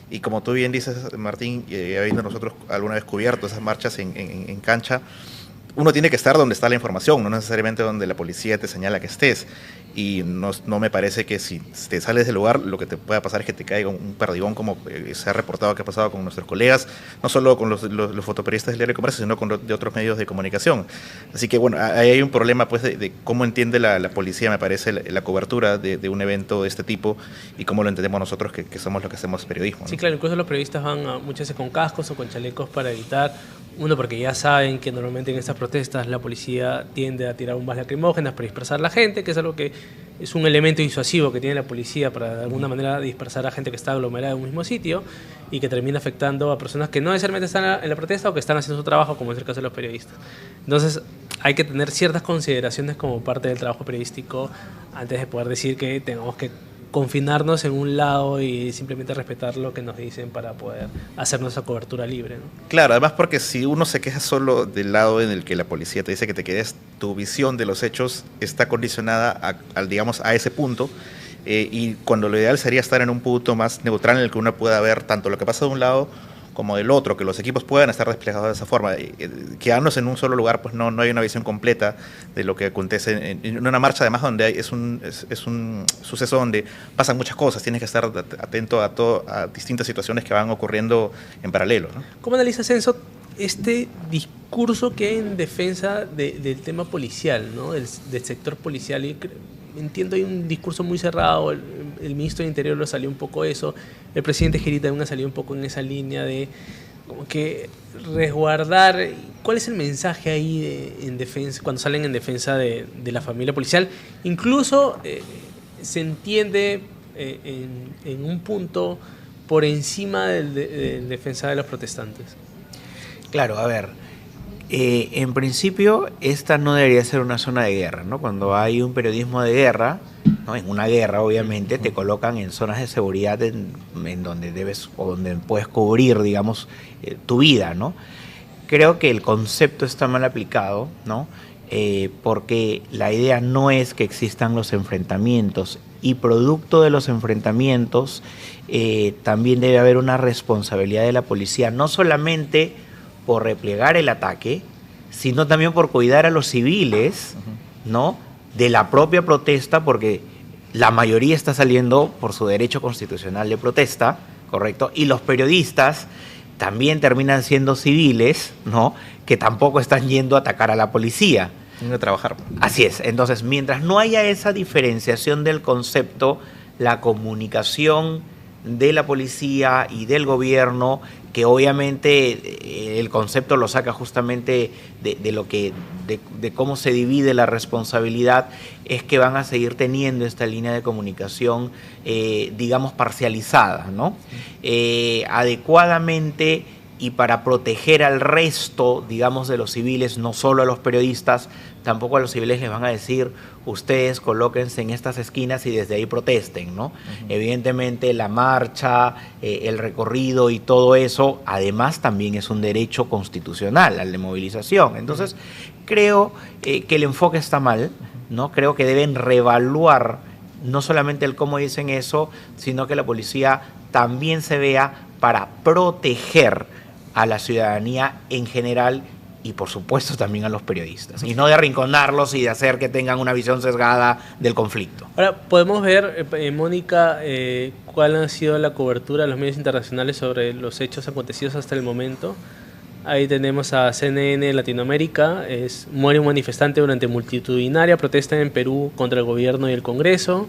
Y como tú bien dices, Martín, habiendo nosotros alguna vez cubierto esas marchas en cancha, uno tiene que estar donde está la información, no necesariamente donde la policía te señala que estés. Y no me parece que si te sales del lugar, lo que te pueda pasar es que te caiga un perdigón, como se ha reportado que ha pasado con nuestros colegas, no solo con los fotoperiodistas del Diario de Comercio, sino de otros medios de comunicación. Así que bueno, ahí hay un problema pues de cómo entiende la policía, me parece, la cobertura de un evento de este tipo y cómo lo entendemos nosotros que somos los que hacemos periodismo, ¿no? Sí, claro, incluso los periodistas van muchas veces con cascos o con chalecos para evitar, uno, porque ya saben que normalmente en estas protestas la policía tiende a tirar bombas lacrimógenas para dispersar a la gente, que es algo que es un elemento disuasivo que tiene la policía para de alguna manera dispersar a gente que está aglomerada en un mismo sitio y que termina afectando a personas que no necesariamente están en la protesta o que están haciendo su trabajo, como es el caso de los periodistas. Entonces hay que tener ciertas consideraciones como parte del trabajo periodístico antes de poder decir que tengamos que confinarnos en un lado y simplemente respetar lo que nos dicen para poder hacer nuestra cobertura libre, ¿no? Claro, además porque si uno se queja solo del lado en el que la policía te dice que te quedes, tu visión de los hechos está condicionada digamos, a ese punto, y cuando lo ideal sería estar en un punto más neutral en el que uno pueda ver tanto lo que pasa de un lado como del otro, que los equipos puedan estar desplegados de esa forma. Quedarnos en un solo lugar, pues no hay una visión completa de lo que acontece en una marcha, además donde es un suceso donde pasan muchas cosas, tienes que estar atento a distintas situaciones que van ocurriendo en paralelo, ¿no? ¿Cómo analizas, Enzo, este discurso que hay en defensa del tema policial, ¿no? del sector policial? Y entiendo, hay un discurso muy cerrado, el ministro del Interior lo salió un poco eso, el presidente Girita también salió un poco en esa línea de como que resguardar. ¿Cuál es el mensaje ahí en defensa, cuando salen en defensa de la familia policial? Incluso se entiende en un punto por encima de defensa de los protestantes. Claro, a ver, en principio esta no debería ser una zona de guerra, ¿no? Cuando hay un periodismo de guerra, ¿no? En una guerra obviamente te colocan en zonas de seguridad en donde debes o donde puedes cubrir, digamos, tu vida, ¿no? Creo que el concepto está mal aplicado, ¿no? Porque la idea no es que existan los enfrentamientos, y producto de los enfrentamientos también debe haber una responsabilidad de la policía, no solamente por replegar el ataque, sino también por cuidar a los civiles, ¿no? De la propia protesta, porque la mayoría está saliendo por su derecho constitucional de protesta, ¿correcto? Y los periodistas también terminan siendo civiles, ¿no? Que tampoco están yendo a atacar a la policía. Tienen que trabajar. Así es. Entonces, mientras no haya esa diferenciación del concepto, la comunicación de la policía y del gobierno, que obviamente el concepto lo saca justamente de cómo se divide la responsabilidad, es que van a seguir teniendo esta línea de comunicación, digamos, parcializada, ¿no? Adecuadamente y para proteger al resto, digamos, de los civiles, no solo a los periodistas, tampoco a los civiles les van a decir, ustedes colóquense en estas esquinas y desde ahí protesten, ¿no? Evidentemente la marcha, el recorrido y todo eso, además también es un derecho constitucional, al de movilización. Entonces, creo que el enfoque está mal, ¿no? Creo que deben reevaluar no solamente el cómo dicen eso, sino que la policía también se vea para proteger a la ciudadanía en general y por supuesto también a los periodistas, y no de arrinconarlos y de hacer que tengan una visión sesgada del conflicto. Ahora, podemos ver, Mónica, cuál ha sido la cobertura de los medios internacionales sobre los hechos acontecidos hasta el momento. Ahí tenemos a CNN Latinoamérica, muere un manifestante durante multitudinaria protesta en Perú contra el gobierno y el Congreso.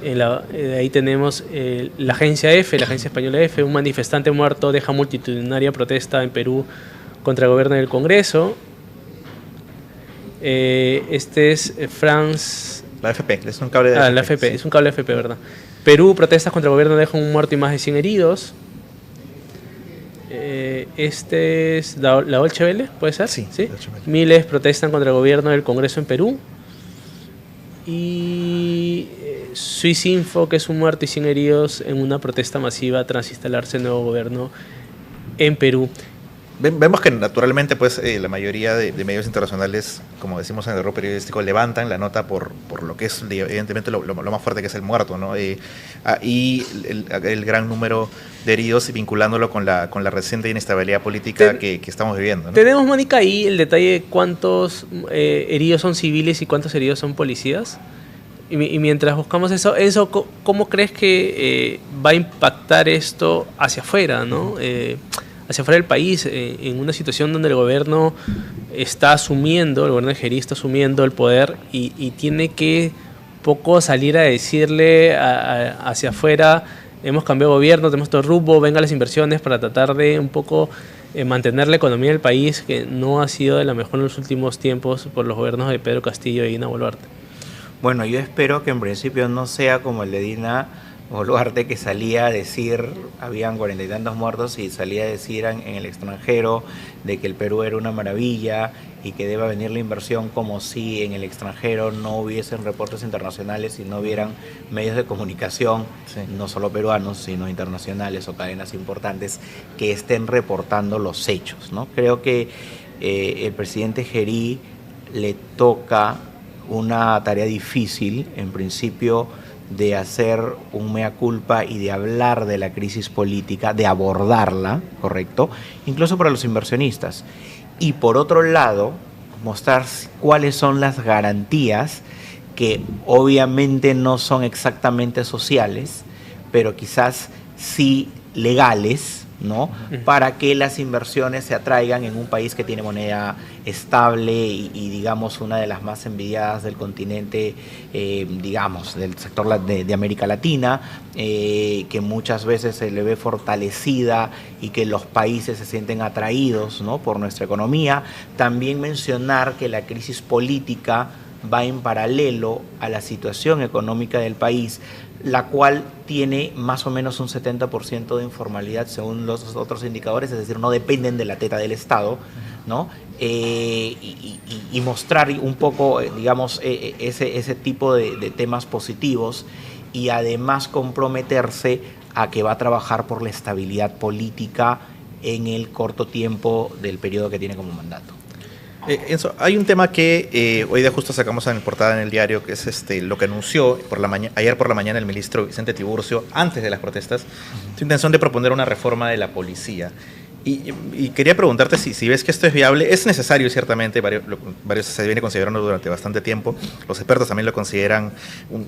Ahí tenemos la agencia EFE, la agencia española EFE, un manifestante muerto deja multitudinaria protesta en Perú contra el gobierno y el Congreso. Este es France... La AFP, es un cable de AFP. La AFP, sí. Es un cable de AFP, ¿verdad? Perú, protestas contra el gobierno dejan un muerto y más de 100 heridos. Este es la Deutsche Welle, ¿puede ser? Sí, ¿Sí? Deutsche Welle. Miles protestan contra el gobierno y el Congreso en Perú. y Swissinfo, que es un muerto y 100 heridos en una protesta masiva tras instalarse el nuevo gobierno en Perú. Vemos que naturalmente pues la mayoría de medios internacionales, como decimos en el error periodístico, levantan la nota por lo que es evidentemente lo más fuerte, que es el muerto, ¿no? Y el gran número de heridos, vinculándolo con la reciente inestabilidad política que estamos viviendo, ¿no? Tenemos, Mónica, ahí el detalle de cuántos heridos son civiles y cuántos heridos son policías. Y mientras buscamos eso, ¿cómo crees que va a impactar esto hacia afuera, ¿no? Hacia afuera del país, en una situación donde el gobierno el gobierno de Gerí está asumiendo el poder y tiene que poco salir a decirle hacia afuera: hemos cambiado gobierno, tenemos todo rumbo, vengan las inversiones, para tratar de un poco mantener la economía del país, que no ha sido de la mejor en los últimos tiempos por los gobiernos de Pedro Castillo y Dina Boluarte? Bueno, yo espero que en principio no sea como el de Dina Boluarte, que salía a decir, habían 40 y tantos muertos, y salía a decir en el extranjero de que el Perú era una maravilla y que deba venir la inversión, como si en el extranjero no hubiesen reportes internacionales y no hubieran medios de comunicación, sí, no solo peruanos, sino internacionales o cadenas importantes que estén reportando los hechos, ¿no? Creo que el presidente Gerí le toca una tarea difícil, en principio, de hacer un mea culpa y de hablar de la crisis política, de abordarla, ¿correcto? Incluso para los inversionistas. Y por otro lado, mostrar cuáles son las garantías, que obviamente no son exactamente sociales, pero quizás sí legales, ¿no? Para que las inversiones se atraigan en un país que tiene moneda estable y digamos una de las más envidiadas del continente, digamos, del sector de América Latina, que muchas veces se le ve fortalecida y que los países se sienten atraídos, ¿no?, por nuestra economía. También mencionar que la crisis política va en paralelo a la situación económica del país, la cual tiene más o menos un 70% de informalidad según los otros indicadores, es decir, no dependen de la teta del Estado, ¿no? Y mostrar un poco, digamos, ese tipo de temas positivos, y además comprometerse a que va a trabajar por la estabilidad política en el corto tiempo del periodo que tiene como mandato. Enzo, hay un tema que hoy día justo sacamos en portada en el diario, que es lo que anunció ayer por la mañana el ministro Vicente Tiburcio, antes de las protestas, su intención de proponer una reforma de la policía. Y quería preguntarte si ves que esto es viable. Es necesario, ciertamente, varios se viene considerando durante bastante tiempo. Los expertos también lo consideran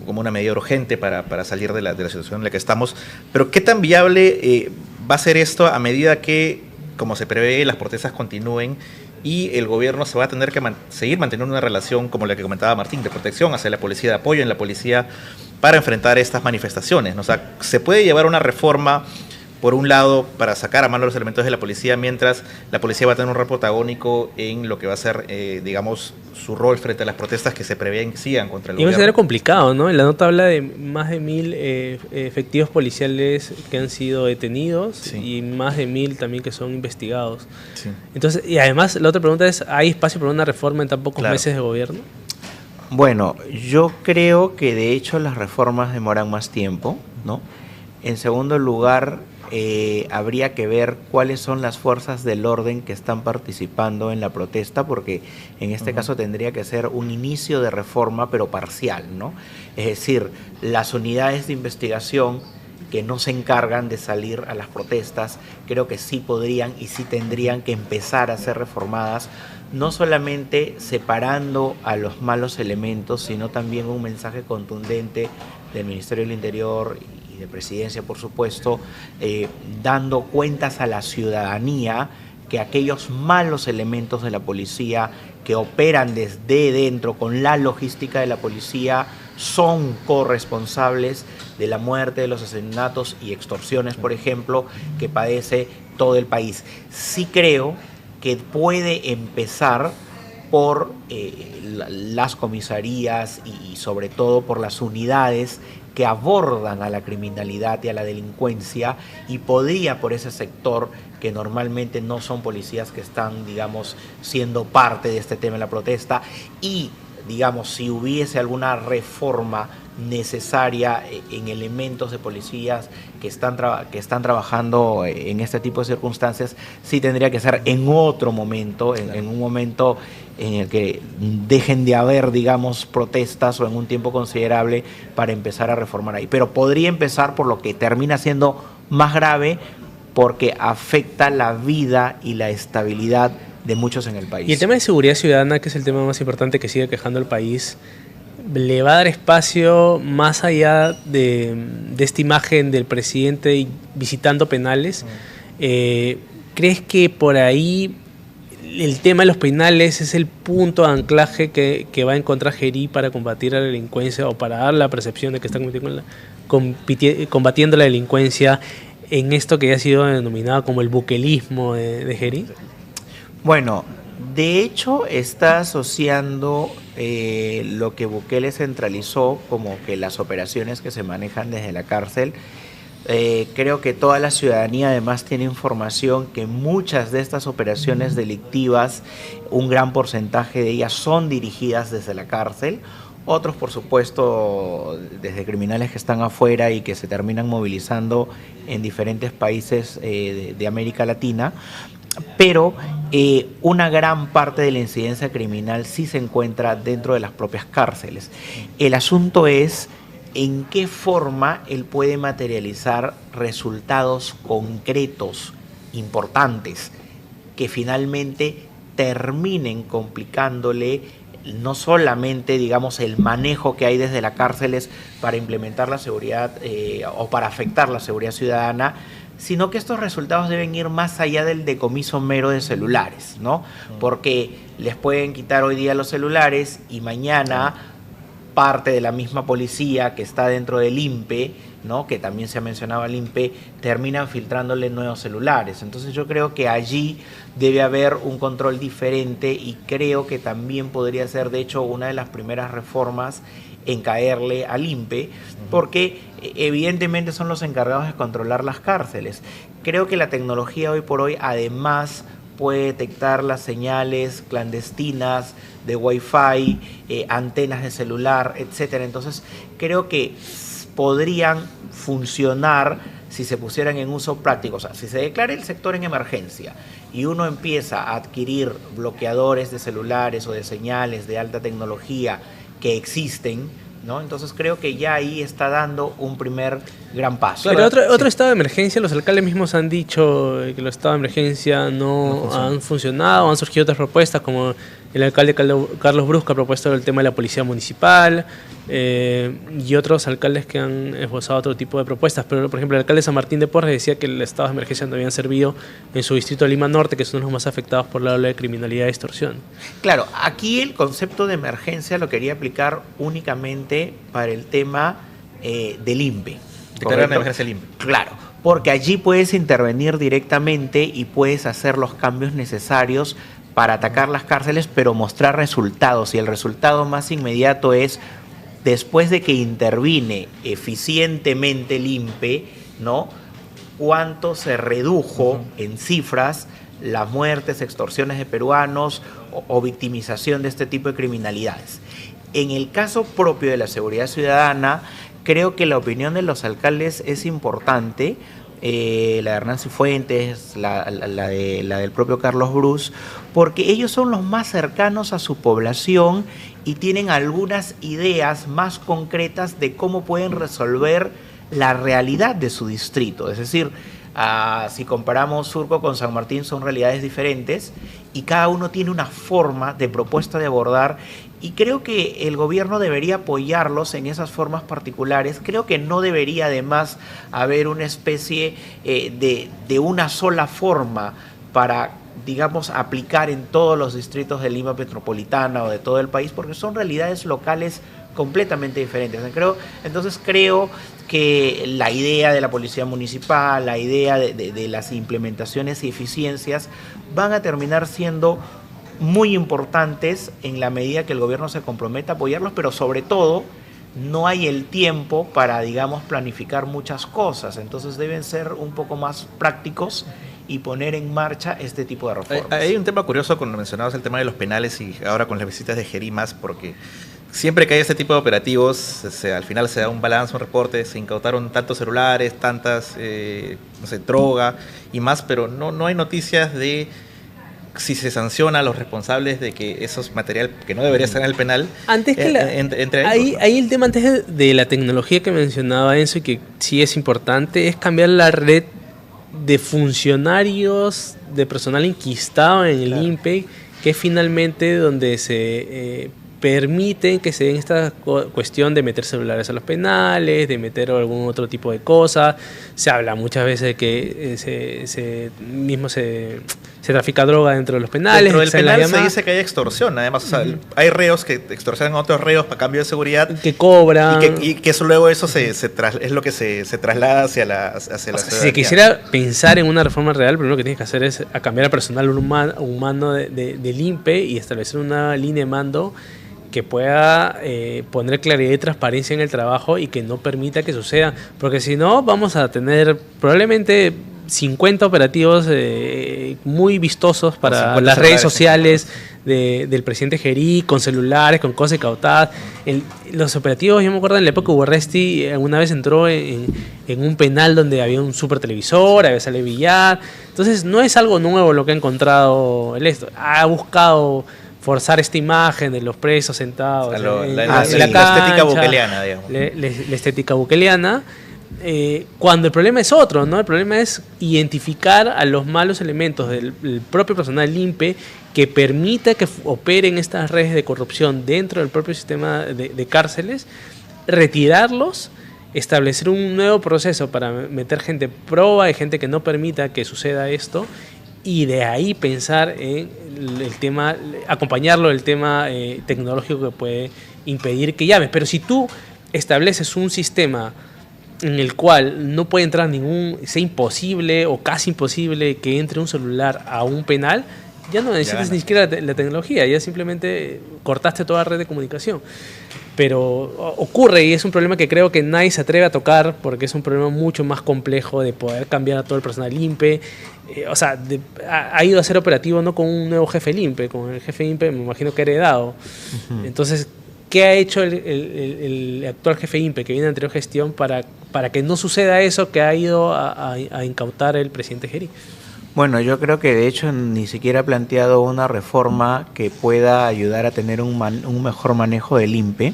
como una medida urgente para salir de la situación en la que estamos. Pero ¿qué tan viable va a ser esto a medida que, como se prevé, las protestas continúen y el gobierno se va a tener que seguir manteniendo una relación como la que comentaba Martín, de protección hacia la policía, de apoyo en la policía para enfrentar estas manifestaciones, ¿no? O sea, se puede llevar una reforma, por un lado, para sacar a mano los elementos de la policía, mientras la policía va a tener un rol protagónico en lo que va a ser, digamos, su rol frente a las protestas que se prevén que sigan contra el gobierno. Y va a ser complicado, ¿no? La nota habla de más de 1000 efectivos policiales que han sido detenidos, sí, y más de 1000 también que son investigados. Sí. Entonces, y además, la otra pregunta es, ¿hay espacio para una reforma en tan pocos meses de gobierno? Bueno, yo creo que de hecho las reformas demoran más tiempo, ¿no? En segundo lugar, habría que ver cuáles son las fuerzas del orden que están participando en la protesta, porque en este caso tendría que ser un inicio de reforma, pero parcial, ¿no? Es decir, las unidades de investigación que no se encargan de salir a las protestas, creo que sí podrían y sí tendrían que empezar a ser reformadas, no solamente separando a los malos elementos, sino también un mensaje contundente del Ministerio del Interior y de Presidencia, por supuesto, dando cuentas a la ciudadanía que aquellos malos elementos de la policía que operan desde dentro con la logística de la policía son corresponsables de la muerte, de los asesinatos y extorsiones, por ejemplo, que padece todo el país. Sí creo que puede empezar por las comisarías y sobre todo por las unidades que abordan a la criminalidad y a la delincuencia, y podría por ese sector, que normalmente no son policías que están, digamos, siendo parte de este tema de la protesta, y digamos, si hubiese alguna reforma necesaria en elementos de policías que están trabajando en este tipo de circunstancias, sí tendría que ser en otro momento, en un momento en el que dejen de haber, digamos, protestas o en un tiempo considerable para empezar a reformar ahí. Pero podría empezar por lo que termina siendo más grave, porque afecta la vida y la estabilidad de muchos en el país. Y el tema de seguridad ciudadana, que es el tema más importante que sigue quejando al país, ¿le va a dar espacio más allá de esta imagen del presidente visitando penales? ¿Crees que por ahí el tema de los penales es el punto de anclaje que va a encontrar Gerí para combatir a la delincuencia, o para dar la percepción de que está combatiendo la delincuencia en esto que ya ha sido denominado como el buquelismo de Gerí? Bueno, de hecho está asociando lo que Bukele centralizó como que las operaciones que se manejan desde la cárcel. Creo que toda la ciudadanía además tiene información que muchas de estas operaciones delictivas, un gran porcentaje de ellas son dirigidas desde la cárcel. Otros, por supuesto, desde criminales que están afuera y que se terminan movilizando en diferentes países de América Latina. Pero una gran parte de la incidencia criminal sí se encuentra dentro de las propias cárceles. El asunto es en qué forma él puede materializar resultados concretos, importantes, que finalmente terminen complicándole no solamente, digamos, el manejo que hay desde las cárceles para implementar la seguridad o para afectar la seguridad ciudadana, sino que estos resultados deben ir más allá del decomiso mero de celulares, ¿no? Porque les pueden quitar hoy día los celulares y mañana parte de la misma policía que está dentro del INPE, ¿no?, que también se ha mencionado al INPE, terminan filtrándole nuevos celulares. Entonces yo creo que allí debe haber un control diferente, y creo que también podría ser, de hecho, una de las primeras reformas en caerle al INPE, porque evidentemente son los encargados de controlar las cárceles. Creo que la tecnología hoy por hoy además puede detectar las señales clandestinas de Wi-Fi, antenas de celular, etcétera. Entonces creo que podrían funcionar si se pusieran en uso práctico. O sea, si se declara el sector en emergencia y uno empieza a adquirir bloqueadores de celulares o de señales de alta tecnología que existen, ¿no? Entonces creo que ya ahí está dando un primer gran paso. Pero otro estado de emergencia, los alcaldes mismos han dicho que los estados de emergencia no han funcionado, han surgido otras propuestas, como el alcalde Carlos Brusca ha propuesto el tema de la policía municipal, y otros alcaldes que han esbozado otro tipo de propuestas. Pero, por ejemplo, el alcalde de San Martín de Porres decía que los estados de emergencia no habían servido en su distrito de Lima Norte, que son los más afectados por la ola de criminalidad y extorsión. Claro, aquí el concepto de emergencia lo quería aplicar únicamente para el tema del INPE. Declarar una emergencia al INPE. Claro, porque allí puedes intervenir directamente y puedes hacer los cambios necesarios para atacar las cárceles, pero mostrar resultados. Y el resultado más inmediato es, después de que intervine eficientemente el INPE, ¿no?, cuánto se redujo en cifras las muertes, extorsiones de peruanos o victimización de este tipo de criminalidades. En el caso propio de la seguridad ciudadana, creo que la opinión de los alcaldes es importante, la de Hernán Cifuentes, la del propio Carlos Brus, porque ellos son los más cercanos a su población y tienen algunas ideas más concretas de cómo pueden resolver la realidad de su distrito. Es decir, si comparamos Surco con San Martín, son realidades diferentes y cada uno tiene una forma de propuesta de abordar, y creo que el gobierno debería apoyarlos en esas formas particulares. Creo que no debería además haber una especie de una sola forma para, digamos, aplicar en todos los distritos de Lima Metropolitana o de todo el país, porque son realidades locales completamente diferentes. Entonces creo que la idea de la policía municipal, la idea de las implementaciones y eficiencias van a terminar siendo muy importantes en la medida que el gobierno se comprometa a apoyarlos, pero sobre todo no hay el tiempo para, digamos, planificar muchas cosas. Entonces deben ser un poco más prácticos y poner en marcha este tipo de reformas. Hay un tema curioso cuando mencionabas el tema de los penales y ahora con las visitas de Gerí más, porque siempre que hay este tipo de operativos, al final se da un balance, un reporte, se incautaron tantos celulares, tantas, no sé, droga y más, pero no hay noticias de si se sanciona a los responsables de que esos material que no debería estar en el penal. Antes que ahí el tema antes de la tecnología que mencionaba Enzo y que sí es importante, es cambiar la red de funcionarios de personal enquistado en el INPE, que es finalmente donde se permiten que se den esta cuestión de meter celulares a los penales, de meter algún otro tipo de cosas. Se habla muchas veces de que se trafica droga dentro de los penales. Dentro del penal se dice que hay extorsión, además, o sea, hay reos que extorsionan a otros reos para cambio de seguridad. Que cobran. Y que eso luego es lo que se traslada hacia la si se quisiera pensar en una reforma real, lo primero que tienes que hacer es a cambiar al personal humano del INPE y establecer una línea de mando que pueda poner claridad y transparencia en el trabajo y que no permita que suceda, porque si no vamos a tener probablemente 50 operativos muy vistosos para las redes sociales del presidente Gerí, con celulares, con cosas incautadas. Los operativos, yo me acuerdo en la época Urresti una vez entró en un penal donde había un super televisor, había sala de billar. Entonces no es algo nuevo lo que ha encontrado esto. Ha buscado forzar esta imagen de los presos sentados en la cancha, la estética bukeleana, digamos. La estética bukeleana, cuando el problema es otro, ¿no? El problema es identificar a los malos elementos del propio personal del INPE que permita que operen estas redes de corrupción dentro del propio sistema de cárceles, retirarlos, establecer un nuevo proceso para meter gente proba y gente que no permita que suceda esto, y de ahí pensar en el tema, acompañarlo del tema tecnológico que puede impedir que llames. Pero si tú estableces un sistema en el cual no puede entrar sea imposible o casi imposible que entre un celular a un penal, ya no necesitas ni siquiera la tecnología, ya simplemente cortaste toda red de comunicación. Pero ocurre, y es un problema que creo que nadie se atreve a tocar, porque es un problema mucho más complejo de poder cambiar a todo el personal INPE. Ha ido a ser operativo no con un nuevo jefe del INPE, con el jefe INPE me imagino que ha heredado. Entonces, ¿qué ha hecho el actual jefe INPE que viene de anterior gestión para que no suceda eso que ha ido a incautar el presidente Gerí? Bueno, yo creo que de hecho ni siquiera ha planteado una reforma que pueda ayudar a tener un mejor manejo del INPE.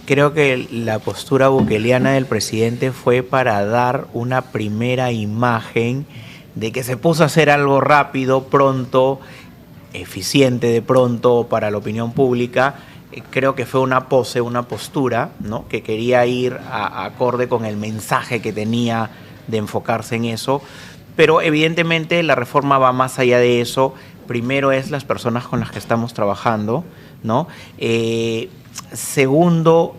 Creo que la postura bukeliana del presidente fue para dar una primera imagen de que se puso a hacer algo rápido, pronto, eficiente de pronto para la opinión pública. Creo que fue una pose, una postura, ¿no?, que quería ir acorde con el mensaje que tenía de enfocarse en eso. Pero evidentemente la reforma va más allá de eso. Primero es las personas con las que estamos trabajando, ¿no? Segundo,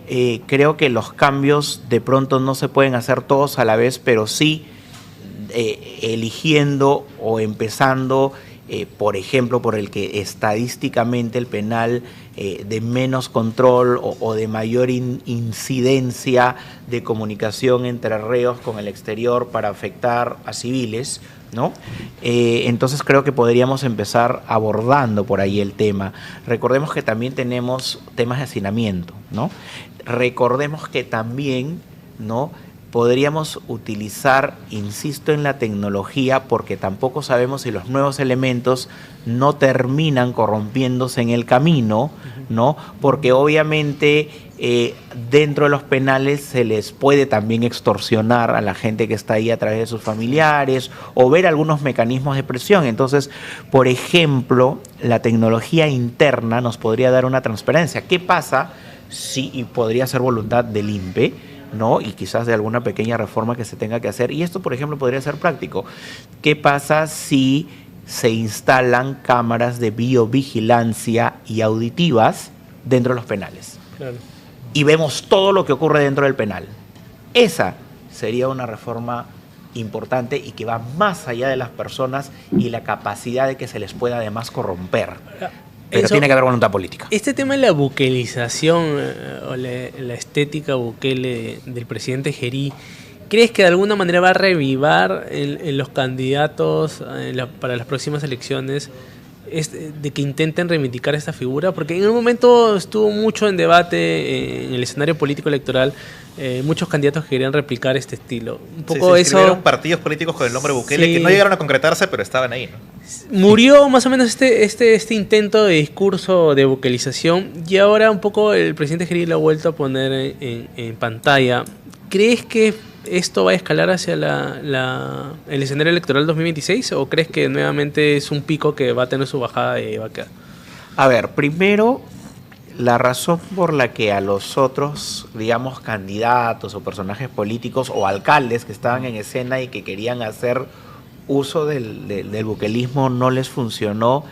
creo que los cambios de pronto no se pueden hacer todos a la vez, pero sí eligiendo o empezando, por ejemplo, por el que estadísticamente el penal de menos control o de mayor incidencia de comunicación entre reos con el exterior para afectar a civiles, ¿no? Entonces creo que podríamos empezar abordando por ahí el tema. Recordemos que también tenemos temas de hacinamiento, ¿no? Recordemos que también, ¿no?, podríamos utilizar, insisto, en la tecnología, porque tampoco sabemos si los nuevos elementos no terminan corrompiéndose en el camino, ¿no? Porque obviamente dentro de los penales se les puede también extorsionar a la gente que está ahí a través de sus familiares o ver algunos mecanismos de presión. Entonces, por ejemplo, la tecnología interna nos podría dar una transparencia. ¿Qué pasa si, y podría ser voluntad del INPE, ¿no?, y quizás de alguna pequeña reforma que se tenga que hacer? Y esto, por ejemplo, podría ser práctico. ¿Qué pasa si se instalan cámaras de biovigilancia y auditivas dentro de los penales? Claro. Y vemos todo lo que ocurre dentro del penal. Esa sería una reforma importante y que va más allá de las personas y la capacidad de que se les pueda además corromper. Pero tiene que haber voluntad política. Este tema de la bukelización o la estética bukele del presidente Gerí ¿crees que de alguna manera va a revivar en los candidatos para las próximas elecciones de que intenten reivindicar esta figura? Porque en un momento estuvo mucho en debate en el escenario político electoral, muchos candidatos que querían replicar este estilo. Un poco se eso. partidos políticos con el nombre Bukele, Sí, que no llegaron a concretarse, pero estaban ahí, ¿no? murió más o menos este intento de discurso de vocalización, y ahora un poco el presidente Geri lo ha vuelto a poner en pantalla. ¿Crees que esto va a escalar hacia el escenario electoral 2026 o crees que nuevamente es un pico que va a tener su bajada y va a quedar? A ver, primero, la razón por la que a los otros, digamos, candidatos o personajes políticos o alcaldes que estaban en escena y que querían hacer uso del bukelismo no les funcionó,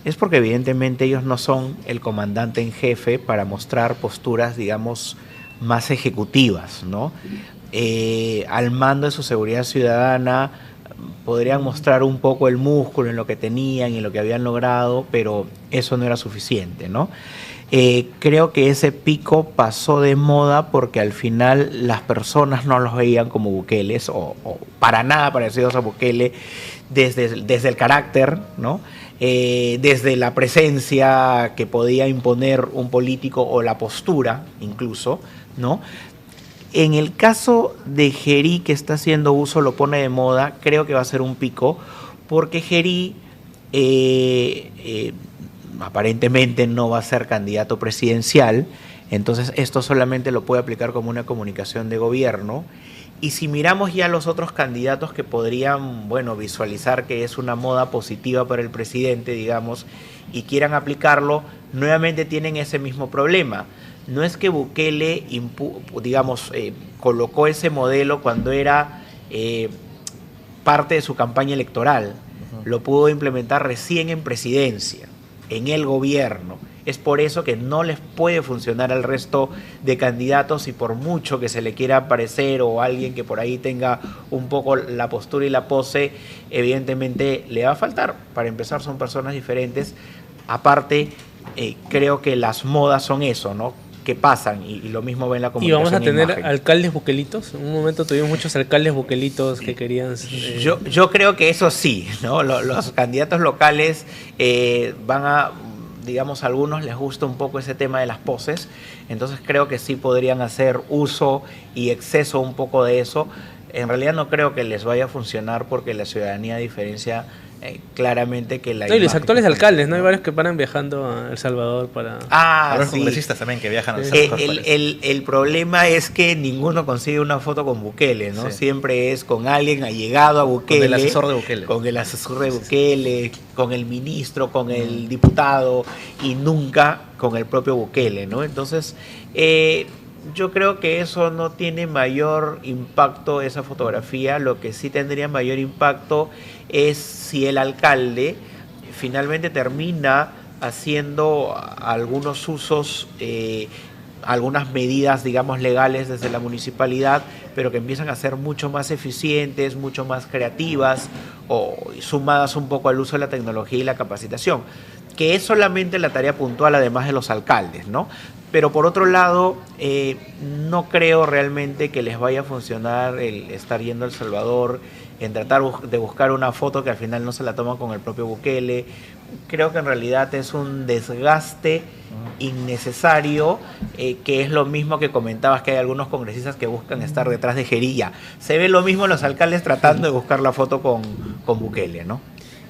es porque evidentemente ellos no son el comandante en jefe para mostrar posturas, digamos, más ejecutivas, ¿no? Al mando de su seguridad ciudadana podrían mostrar un poco el músculo en lo que tenían y en lo que habían logrado, pero eso no era suficiente, ¿no? Creo que ese pico pasó de moda porque al final las personas no los veían como Bukeles o para nada parecidos a Bukele desde el carácter, ¿no? Desde la presencia que podía imponer un político o la postura incluso, ¿no? En el caso de Geri, que está haciendo uso, lo pone de moda, creo que va a ser un pico, porque Geri aparentemente no va a ser candidato presidencial, entonces esto solamente lo puede aplicar como una comunicación de gobierno. Y si miramos ya los otros candidatos que podrían, bueno, visualizar que es una moda positiva para el presidente, digamos, y quieran aplicarlo, nuevamente tienen ese mismo problema. No es que Bukele, colocó ese modelo cuando era parte de su campaña electoral. Lo pudo implementar recién en presidencia, en el gobierno. Es por eso que no les puede funcionar al resto de candidatos, y por mucho que se le quiera parecer o alguien que por ahí tenga un poco la postura y la pose, evidentemente le va a faltar. Para empezar, son personas diferentes. Aparte, creo que las modas son eso, ¿no? Que pasan, y lo mismo ven la comunicación. ¿Y vamos a tener imagen. alcaldes bukelitos? En un momento tuvimos muchos alcaldes bukelitos que querían... Yo creo que eso sí, ¿no? Los candidatos locales van a, digamos, a algunos les gusta un poco ese tema de las poses, entonces creo que sí podrían hacer uso y exceso un poco de eso. En realidad no creo que les vaya a funcionar porque la ciudadanía diferencia claramente que la... No, y los actuales alcaldes, ¿no? Hay varios que paran viajando a El Salvador para... Los sí. congresistas también que viajan a El Salvador. El problema es que ninguno consigue una foto con Bukele, ¿no? Sí. Siempre es con alguien allegado a Bukele. Con el asesor de Bukele. Con el asesor de Bukele, con el ministro, con el diputado, y nunca con el propio Bukele, ¿no? Entonces, yo creo que eso no tiene mayor impacto, esa fotografía. Lo que sí tendría mayor impacto es si el alcalde finalmente termina haciendo algunos usos, algunas medidas, digamos, legales desde la municipalidad, pero que empiezan a ser mucho más eficientes, mucho más creativas, o sumadas un poco al uso de la tecnología y la capacitación, que es solamente la tarea puntual además de los alcaldes, ¿no? Pero por otro lado, no creo realmente que les vaya a funcionar el estar yendo a El Salvador, en tratar de buscar una foto que al final no se la toman con el propio Bukele. Creo que en realidad es un desgaste innecesario, que es lo mismo que comentabas, que hay algunos congresistas que buscan estar detrás de Geri. Se ve lo mismo los alcaldes tratando de buscar la foto con Bukele, ¿no?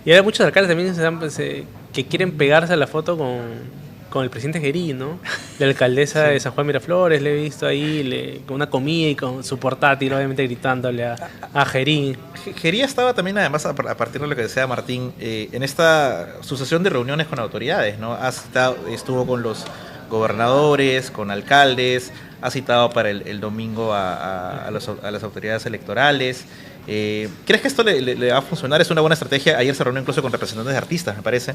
Y hay muchos alcaldes también que quieren pegarse a la foto con el presidente Geri, ¿no? La alcaldesa de San Juan Miraflores, le he visto ahí con una comida y con su portátil, obviamente gritándole a Geri. Geri estaba también, además, a partir de lo que decía Martín, en esta sucesión de reuniones con autoridades, ¿no? Estuvo con los gobernadores, con alcaldes, ha citado para el domingo a las autoridades electorales. ¿Crees que esto le va a funcionar? Es una buena estrategia. Ayer se reunió incluso con representantes de artistas, me parece.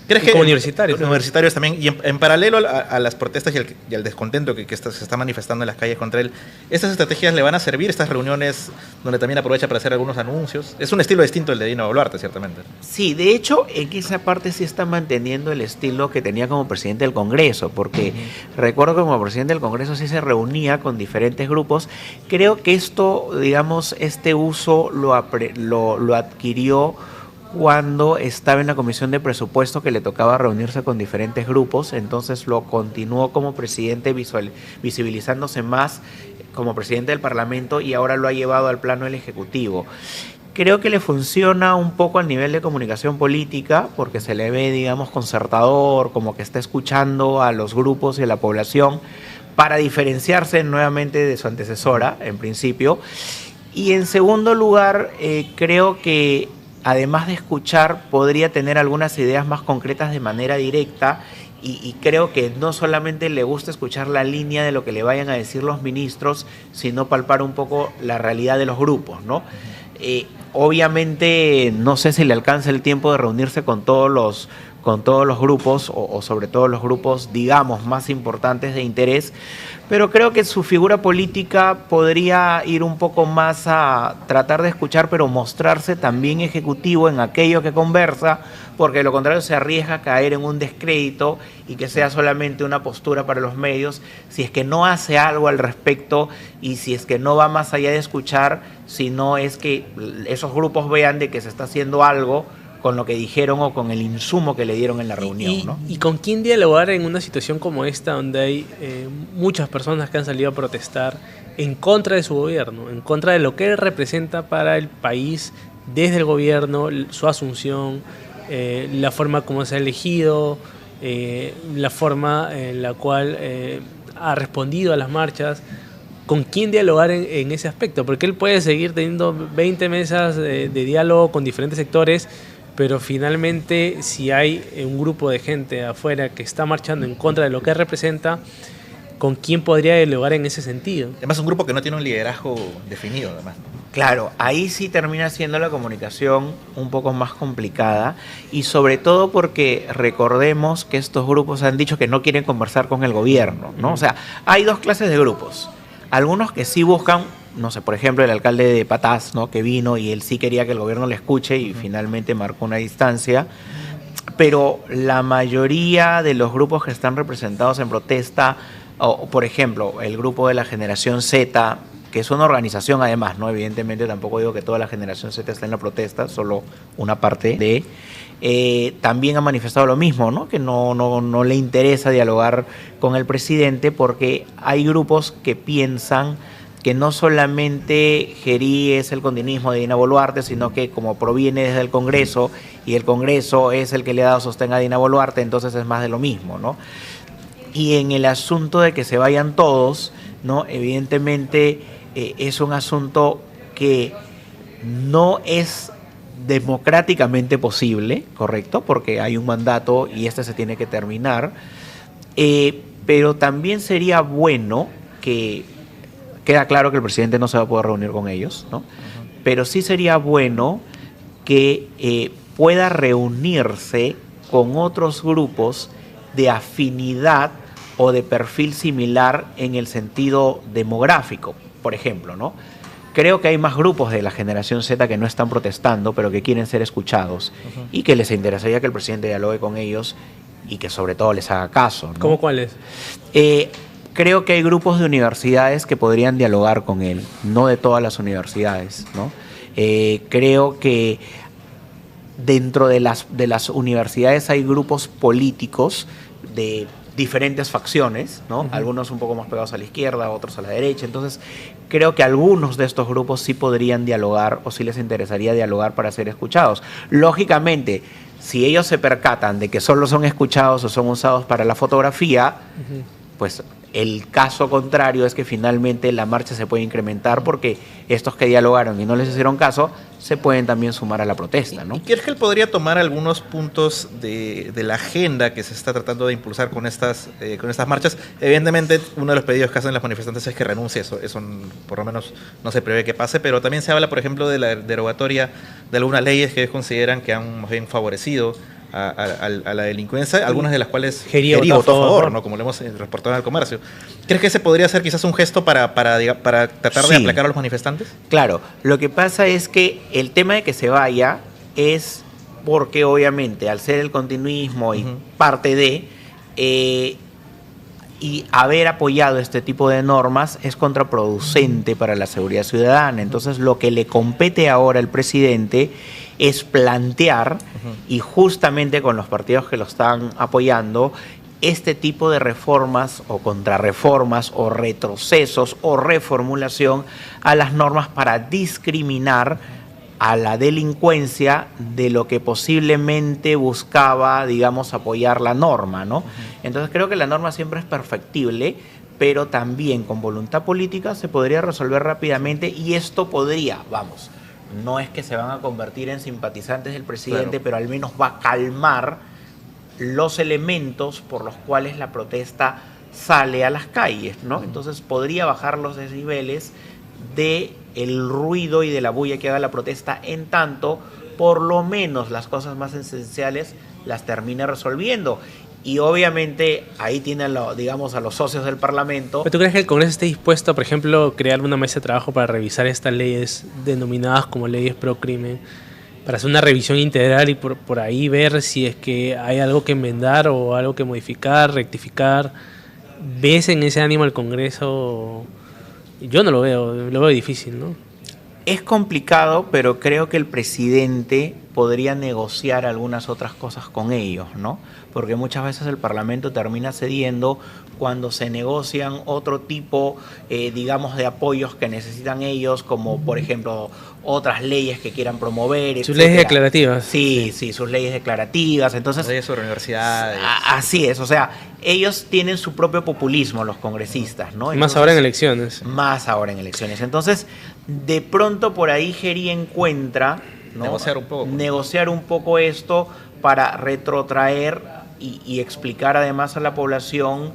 ¿Crees que universitarios? Universitarios también. Y en paralelo a las protestas y al descontento que se está manifestando en las calles contra él, ¿estas estrategias le van a servir? Estas reuniones donde también aprovecha para hacer algunos anuncios. Es un estilo distinto del de Dina Boluarte, ciertamente. Sí, de hecho, en esa parte sí está manteniendo el estilo que tenía como presidente del Congreso, porque recuerdo que como presidente del Congreso sí se reunía con diferentes grupos. Creo que esto, digamos, este uso lo adquirió cuando estaba en la Comisión de Presupuesto, que le tocaba reunirse con diferentes grupos, entonces lo continuó como presidente visibilizándose más como presidente del Parlamento y ahora lo ha llevado al plano del Ejecutivo. Creo que le funciona un poco al nivel de comunicación política porque se le ve, digamos, concertador, como que está escuchando a los grupos y a la población para diferenciarse nuevamente de su antecesora, en principio. Y en segundo lugar, creo que además de escuchar, podría tener algunas ideas más concretas de manera directa y creo que no solamente le gusta escuchar la línea de lo que le vayan a decir los ministros, sino palpar un poco la realidad de los grupos, ¿no? Obviamente no sé si le alcanza el tiempo de reunirse con todos los grupos o sobre todo los grupos, digamos, más importantes de interés, pero creo que su figura política podría ir un poco más a tratar de escuchar, pero mostrarse también ejecutivo en aquello que conversa, porque de lo contrario se arriesga a caer en un descrédito y que sea solamente una postura para los medios, si es que no hace algo al respecto y si es que no va más allá de escuchar, sino es que esos grupos vean de que se está haciendo algo con lo que dijeron o con el insumo que le dieron en la reunión, ¿no? ¿Y con quién dialogar en una situación como esta, donde hay muchas personas que han salido a protestar en contra de su gobierno, en contra de lo que él representa para el país desde el gobierno, su asunción, la forma como se ha elegido, la forma en la cual ha respondido a las marchas? ¿Con quién dialogar en ese aspecto? Porque él puede seguir teniendo 20 mesas de diálogo con diferentes sectores, pero finalmente si hay un grupo de gente afuera que está marchando en contra de lo que representa, ¿con quién podría dialogar en ese sentido? Además un grupo que no tiene un liderazgo definido, además. Claro, ahí sí termina siendo la comunicación un poco más complicada y sobre todo porque recordemos que estos grupos han dicho que no quieren conversar con el gobierno, ¿no? O sea, hay dos clases de grupos. Algunos que sí buscan, no sé, por ejemplo, el alcalde de Patás, ¿no?, que vino y él sí quería que el gobierno le escuche y finalmente marcó una distancia, pero la mayoría de los grupos que están representados en protesta, o por ejemplo, el grupo de la Generación Z, que es una organización además, ¿no? Evidentemente tampoco digo que toda la Generación Z está en la protesta, solo una parte de... también ha manifestado lo mismo, ¿no? Que no le interesa dialogar con el presidente porque hay grupos que piensan que no solamente Gerí es el continuismo de Dina Boluarte, sino que como proviene desde el Congreso y el Congreso es el que le ha dado sostén a Dina Boluarte, entonces es más de lo mismo, ¿no? Y en el asunto de que se vayan todos, ¿no? Evidentemente es un asunto que no es democráticamente posible, ¿correcto? Porque hay un mandato y este se tiene que terminar, pero también sería bueno que, queda claro que el presidente no se va a poder reunir con ellos, ¿no? Pero sí sería bueno que pueda reunirse con otros grupos de afinidad o de perfil similar en el sentido demográfico, por ejemplo, ¿no? Creo que hay más grupos de la Generación Z que no están protestando, pero que quieren ser escuchados y que les interesaría que el presidente dialogue con ellos y que sobre todo les haga caso, ¿no? ¿Cómo cuáles? Creo que hay grupos de universidades que podrían dialogar con él, no de todas las universidades, ¿no? Creo que dentro de las universidades hay grupos políticos de diferentes facciones, ¿no? Algunos un poco más pegados a la izquierda, otros a la derecha. Entonces, creo que algunos de estos grupos sí podrían dialogar o sí les interesaría dialogar para ser escuchados. Lógicamente, si ellos se percatan de que solo son escuchados o son usados para la fotografía, pues El caso contrario es que finalmente la marcha se puede incrementar porque estos que dialogaron y no les hicieron caso se pueden también sumar a la protesta, ¿no? ¿Y crees que él podría tomar algunos puntos de la agenda que se está tratando de impulsar con estas marchas? Evidentemente, uno de los pedidos que hacen los manifestantes es que renuncie, eso por lo menos no se prevé que pase, pero también se habla, por ejemplo, de la derogatoria de algunas leyes que ellos consideran que han más bien favorecido a la delincuencia, algunas de las cuales Gería votó a votó a favor, favor, ¿no? Como lo hemos reportado en el comercio. ¿Crees que ese podría ser quizás un gesto para tratar de aplacar a los manifestantes? Claro, lo que pasa es que el tema de que se vaya es porque obviamente al ser el continuismo y parte de y haber apoyado este tipo de normas es contraproducente para la seguridad ciudadana. Entonces lo que le compete ahora al presidente es plantear, y justamente con los partidos que lo están apoyando, este tipo de reformas o contrarreformas o retrocesos o reformulación a las normas para discriminar a la delincuencia de lo que posiblemente buscaba, digamos, apoyar la norma, ¿no? Entonces creo que la norma siempre es perfectible, pero también con voluntad política se podría resolver rápidamente y esto podría, vamos, no es que se van a convertir en simpatizantes del presidente, claro, pero al menos va a calmar los elementos por los cuales la protesta sale a las calles, ¿no? Entonces podría bajar los desniveles de el ruido y de la bulla que haga la protesta, en tanto por lo menos las cosas más esenciales las termine resolviendo. Y obviamente ahí tienen, digamos, a los socios del Parlamento. ¿Pero tú crees que el Congreso esté dispuesto, por ejemplo, a crear una mesa de trabajo para revisar estas leyes denominadas como leyes pro crimen, para hacer una revisión integral y por ahí ver si es que hay algo que enmendar o algo que modificar, rectificar? ¿Ves en ese ánimo el Congreso? Yo no lo veo difícil, ¿no? Es complicado, pero creo que el presidente podría negociar algunas otras cosas con ellos, ¿no? Porque muchas veces el Parlamento termina cediendo cuando se negocian otro tipo, digamos, de apoyos que necesitan ellos, como por ejemplo otras leyes que quieran promover, sus etcétera. Leyes declarativas. Sí, sus leyes declarativas. Entonces, leyes sobre universidades. Así es, o sea, ellos tienen su propio populismo, los congresistas, ¿no? Entonces, más ahora en elecciones. Más ahora en elecciones. Entonces, de pronto por ahí Geri encuentra, ¿no?, negociar un poco esto para retrotraer y explicar además a la población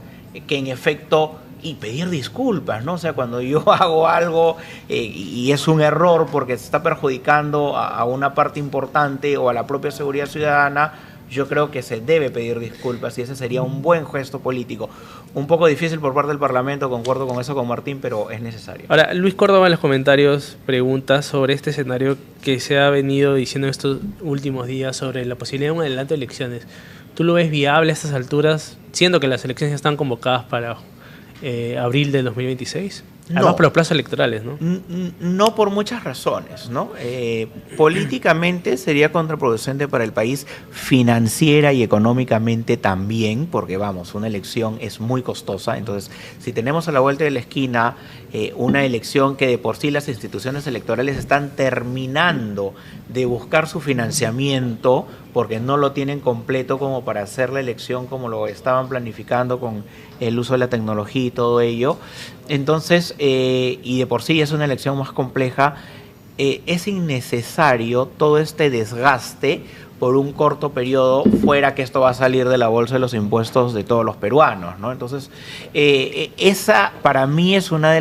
que en efecto, y pedir disculpas, ¿no? O sea, cuando yo hago algo y es un error porque se está perjudicando a una parte importante o a la propia seguridad ciudadana, yo creo que se debe pedir disculpas y ese sería un buen gesto político. Un poco difícil por parte del Parlamento, concuerdo con eso con Martín, pero es necesario. Ahora, Luis Córdoba en los comentarios pregunta sobre este escenario que se ha venido diciendo en estos últimos días sobre la posibilidad de un adelanto de elecciones. ¿Tú lo ves viable a estas alturas, siendo que las elecciones ya están convocadas para abril del 2026? Además, por los plazos electorales, ¿no? No, por muchas razones, ¿no? Políticamente sería contraproducente para el país, financiera y económicamente también, porque vamos, una elección es muy costosa. Entonces, si tenemos a la vuelta de la esquina una elección que de por sí las instituciones electorales están terminando de buscar su financiamiento porque no lo tienen completo como para hacer la elección como lo estaban planificando con el uso de la tecnología y todo ello, entonces, y de por sí es una elección más compleja, es innecesario todo este desgaste por un corto periodo, fuera que esto va a salir de la bolsa de los impuestos de todos los peruanos, ¿no? Entonces, esa para mí es una de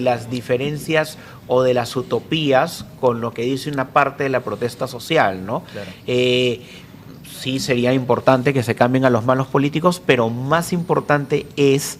las diferencias o de las utopías con lo que dice una parte de la protesta social, ¿no? Claro. Sí sería importante que se cambien a los malos políticos, pero más importante es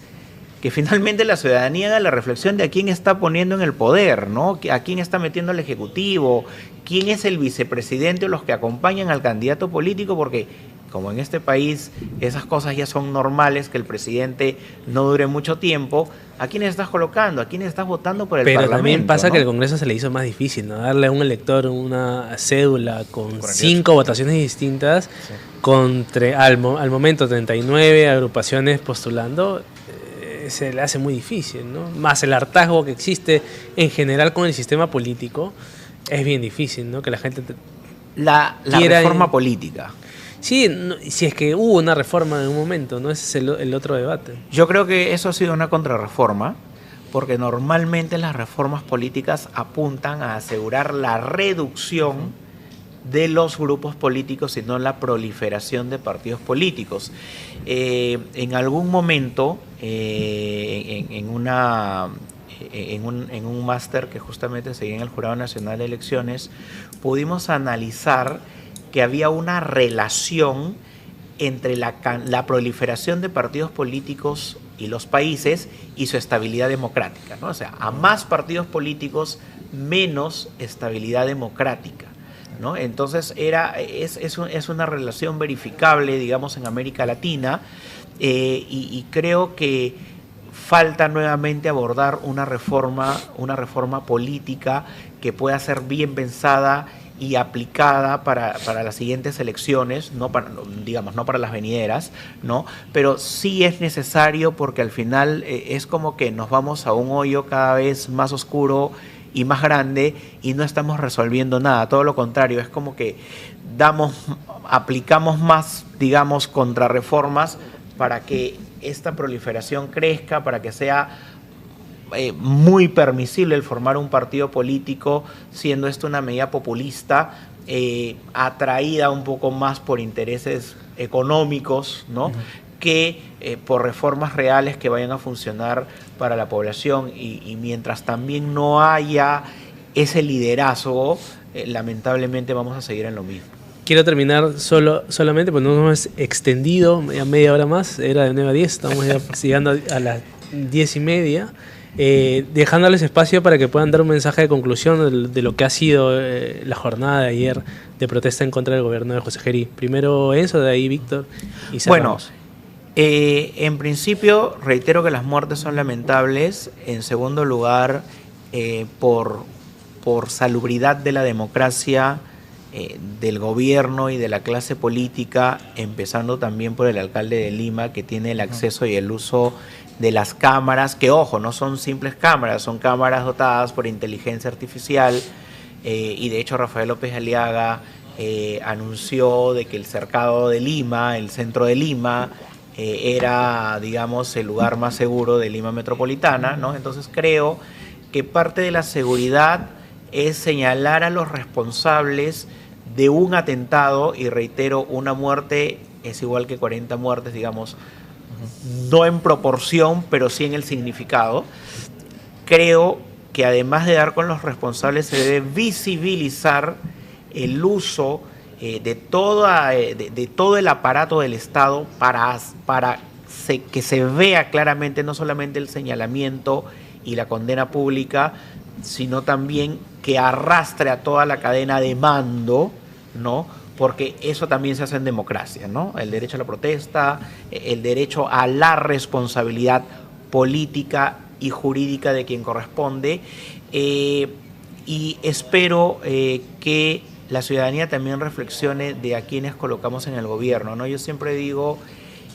que finalmente la ciudadanía haga la reflexión de a quién está poniendo en el poder, ¿no? A quién está metiendo el Ejecutivo, quién es el vicepresidente o los que acompañan al candidato político, porque como en este país esas cosas ya son normales, que el presidente no dure mucho tiempo, ¿a quiénes estás colocando? ¿A quiénes estás votando por el Parlamento? Pero también pasa, ¿no?, que el Congreso se le hizo más difícil, ¿no? Darle a un elector una cédula con 5 votaciones distintas, sí, al momento 39 agrupaciones postulando, se le hace muy difícil, ¿no? Más el hartazgo que existe en general con el sistema político, es bien difícil, ¿no? Que la gente la reforma política. Sí, si es que hubo una reforma en un momento, ¿no? Ese es el otro debate. Yo creo que eso ha sido una contrarreforma, porque normalmente las reformas políticas apuntan a asegurar la reducción de los grupos políticos y no la proliferación de partidos políticos. En algún momento, en un máster que justamente seguí en el Jurado Nacional de Elecciones, pudimos analizar que había una relación entre la proliferación de partidos políticos y los países y su estabilidad democrática, ¿no? O sea, a más partidos políticos, menos estabilidad democrática, ¿no? Entonces es una relación verificable, digamos, en América Latina, y creo que falta nuevamente abordar una reforma política que pueda ser bien pensada y aplicada para las siguientes elecciones, no para las venideras, ¿no? Pero sí es necesario, porque al final es como que nos vamos a un hoyo cada vez más oscuro y más grande y no estamos resolviendo nada. Todo lo contrario, es como que aplicamos más, digamos, contrarreformas para que esta proliferación crezca, para que sea muy permisible el formar un partido político, siendo esto una medida populista, atraída un poco más por intereses económicos, ¿no? Que por reformas reales que vayan a funcionar para la población, y mientras también no haya ese liderazgo, lamentablemente vamos a seguir en lo mismo. Quiero terminar solamente, pues no nos hemos extendido a media hora más, era de 9 a 10, estamos ya llegando a las 10:30. Dejándoles espacio para que puedan dar un mensaje de conclusión de lo que ha sido la jornada de ayer de protesta en contra del gobierno de José Gerí. Primero Enzo, de ahí Víctor, y cerramos. Bueno, en principio reitero que las muertes son lamentables. En segundo lugar, por salubridad de la democracia, del gobierno y de la clase política, empezando también por el alcalde de Lima, que tiene el acceso y el uso de las cámaras, que ojo, no son simples cámaras, son cámaras dotadas por inteligencia artificial, y de hecho Rafael López Aliaga anunció de que el cercado de Lima, el centro de Lima, era, digamos, el lugar más seguro de Lima metropolitana, ¿no? Entonces creo que parte de la seguridad es señalar a los responsables de un atentado, y reitero, una muerte es igual que 40 muertes, digamos, no en proporción, pero sí en el significado. Creo que además de dar con los responsables, se debe visibilizar el uso de todo el aparato del Estado para que se vea claramente no solamente el señalamiento y la condena pública, sino también que arrastre a toda la cadena de mando, ¿no? Porque eso también se hace en democracia, ¿no? El derecho a la protesta, el derecho a la responsabilidad política y jurídica de quien corresponde, y espero que la ciudadanía también reflexione de a quienes colocamos en el gobierno, ¿no? Yo siempre digo,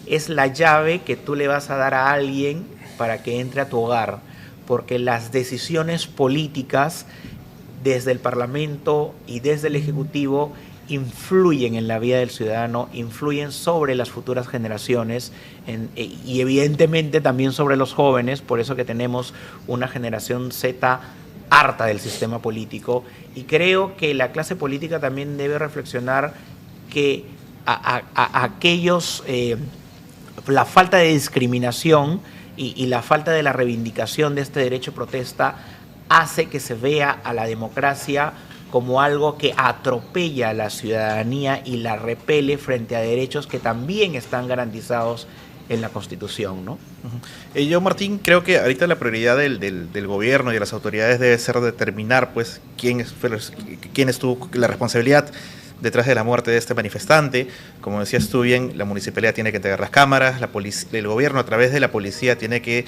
es la llave que tú le vas a dar a alguien para que entre a tu hogar, porque las decisiones políticas desde el Parlamento y desde el Ejecutivo influyen en la vida del ciudadano, influyen sobre las futuras generaciones, y evidentemente también sobre los jóvenes. Por eso que tenemos una generación Z harta del sistema político, y creo que la clase política también debe reflexionar que aquellos, la falta de discriminación y la falta de la reivindicación de este derecho de protesta hace que se vea a la democracia como algo que atropella a la ciudadanía y la repele frente a derechos que también están garantizados en la Constitución, ¿no? Yo, Martín, creo que ahorita la prioridad del gobierno y de las autoridades debe ser determinar, pues, quién estuvo la responsabilidad detrás de la muerte de este manifestante. Como decías tú bien, la municipalidad tiene que entregar las cámaras, el gobierno a través de la policía tiene que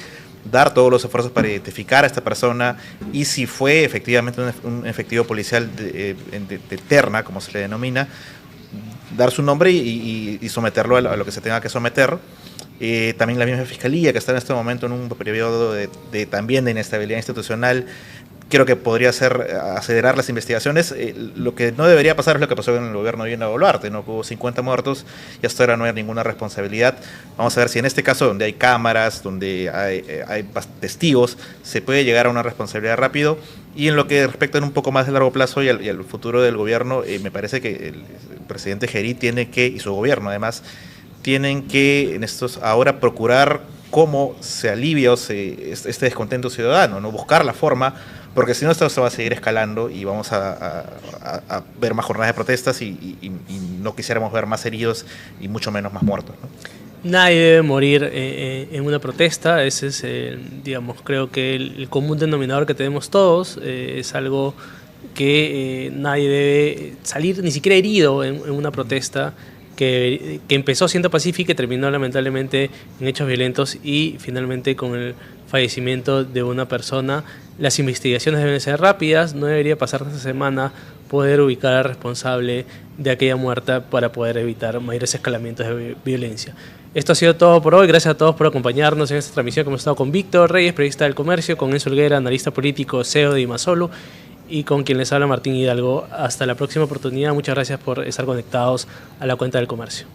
dar todos los esfuerzos para identificar a esta persona, y si fue efectivamente un efectivo policial de terna, como se le denomina, dar su nombre y someterlo a lo que se tenga que someter. También la misma Fiscalía, que está en este momento en un periodo también de inestabilidad institucional, creo que podría acelerar las investigaciones. Lo que no debería pasar es lo que pasó en el gobierno de Dina Boluarte, ¿no? Hubo 50 muertos y hasta ahora no hay ninguna responsabilidad. Vamos a ver si en este caso, donde hay cámaras, donde hay testigos, se puede llegar a una responsabilidad rápido. Y en lo que respecta un poco más de largo plazo y al futuro del gobierno, me parece que el presidente Gerí tiene que, y su gobierno además, tienen que ahora procurar cómo se alivia este descontento ciudadano, ¿no? Buscar la forma, porque si no esto se va a seguir escalando y vamos a ver más jornadas de protestas y no quisiéramos ver más heridos y mucho menos más muertos, ¿no? Nadie debe morir en una protesta, ese es, digamos, creo que el común denominador que tenemos todos, es algo que nadie debe salir ni siquiera herido en una protesta que empezó siendo pacífica y terminó lamentablemente en hechos violentos y finalmente con el fallecimiento de una persona. Las investigaciones deben ser rápidas, no debería pasar esta semana poder ubicar al responsable de aquella muerte para poder evitar mayores escalamientos de violencia. Esto ha sido todo por hoy, gracias a todos por acompañarnos en esta transmisión que hemos estado con Víctor Reyes, periodista del Comercio, con Enzo Helguera, analista político, CEO de Imasolu, y con quien les habla Martín Hidalgo. Hasta la próxima oportunidad, muchas gracias por estar conectados a la cuenta del Comercio.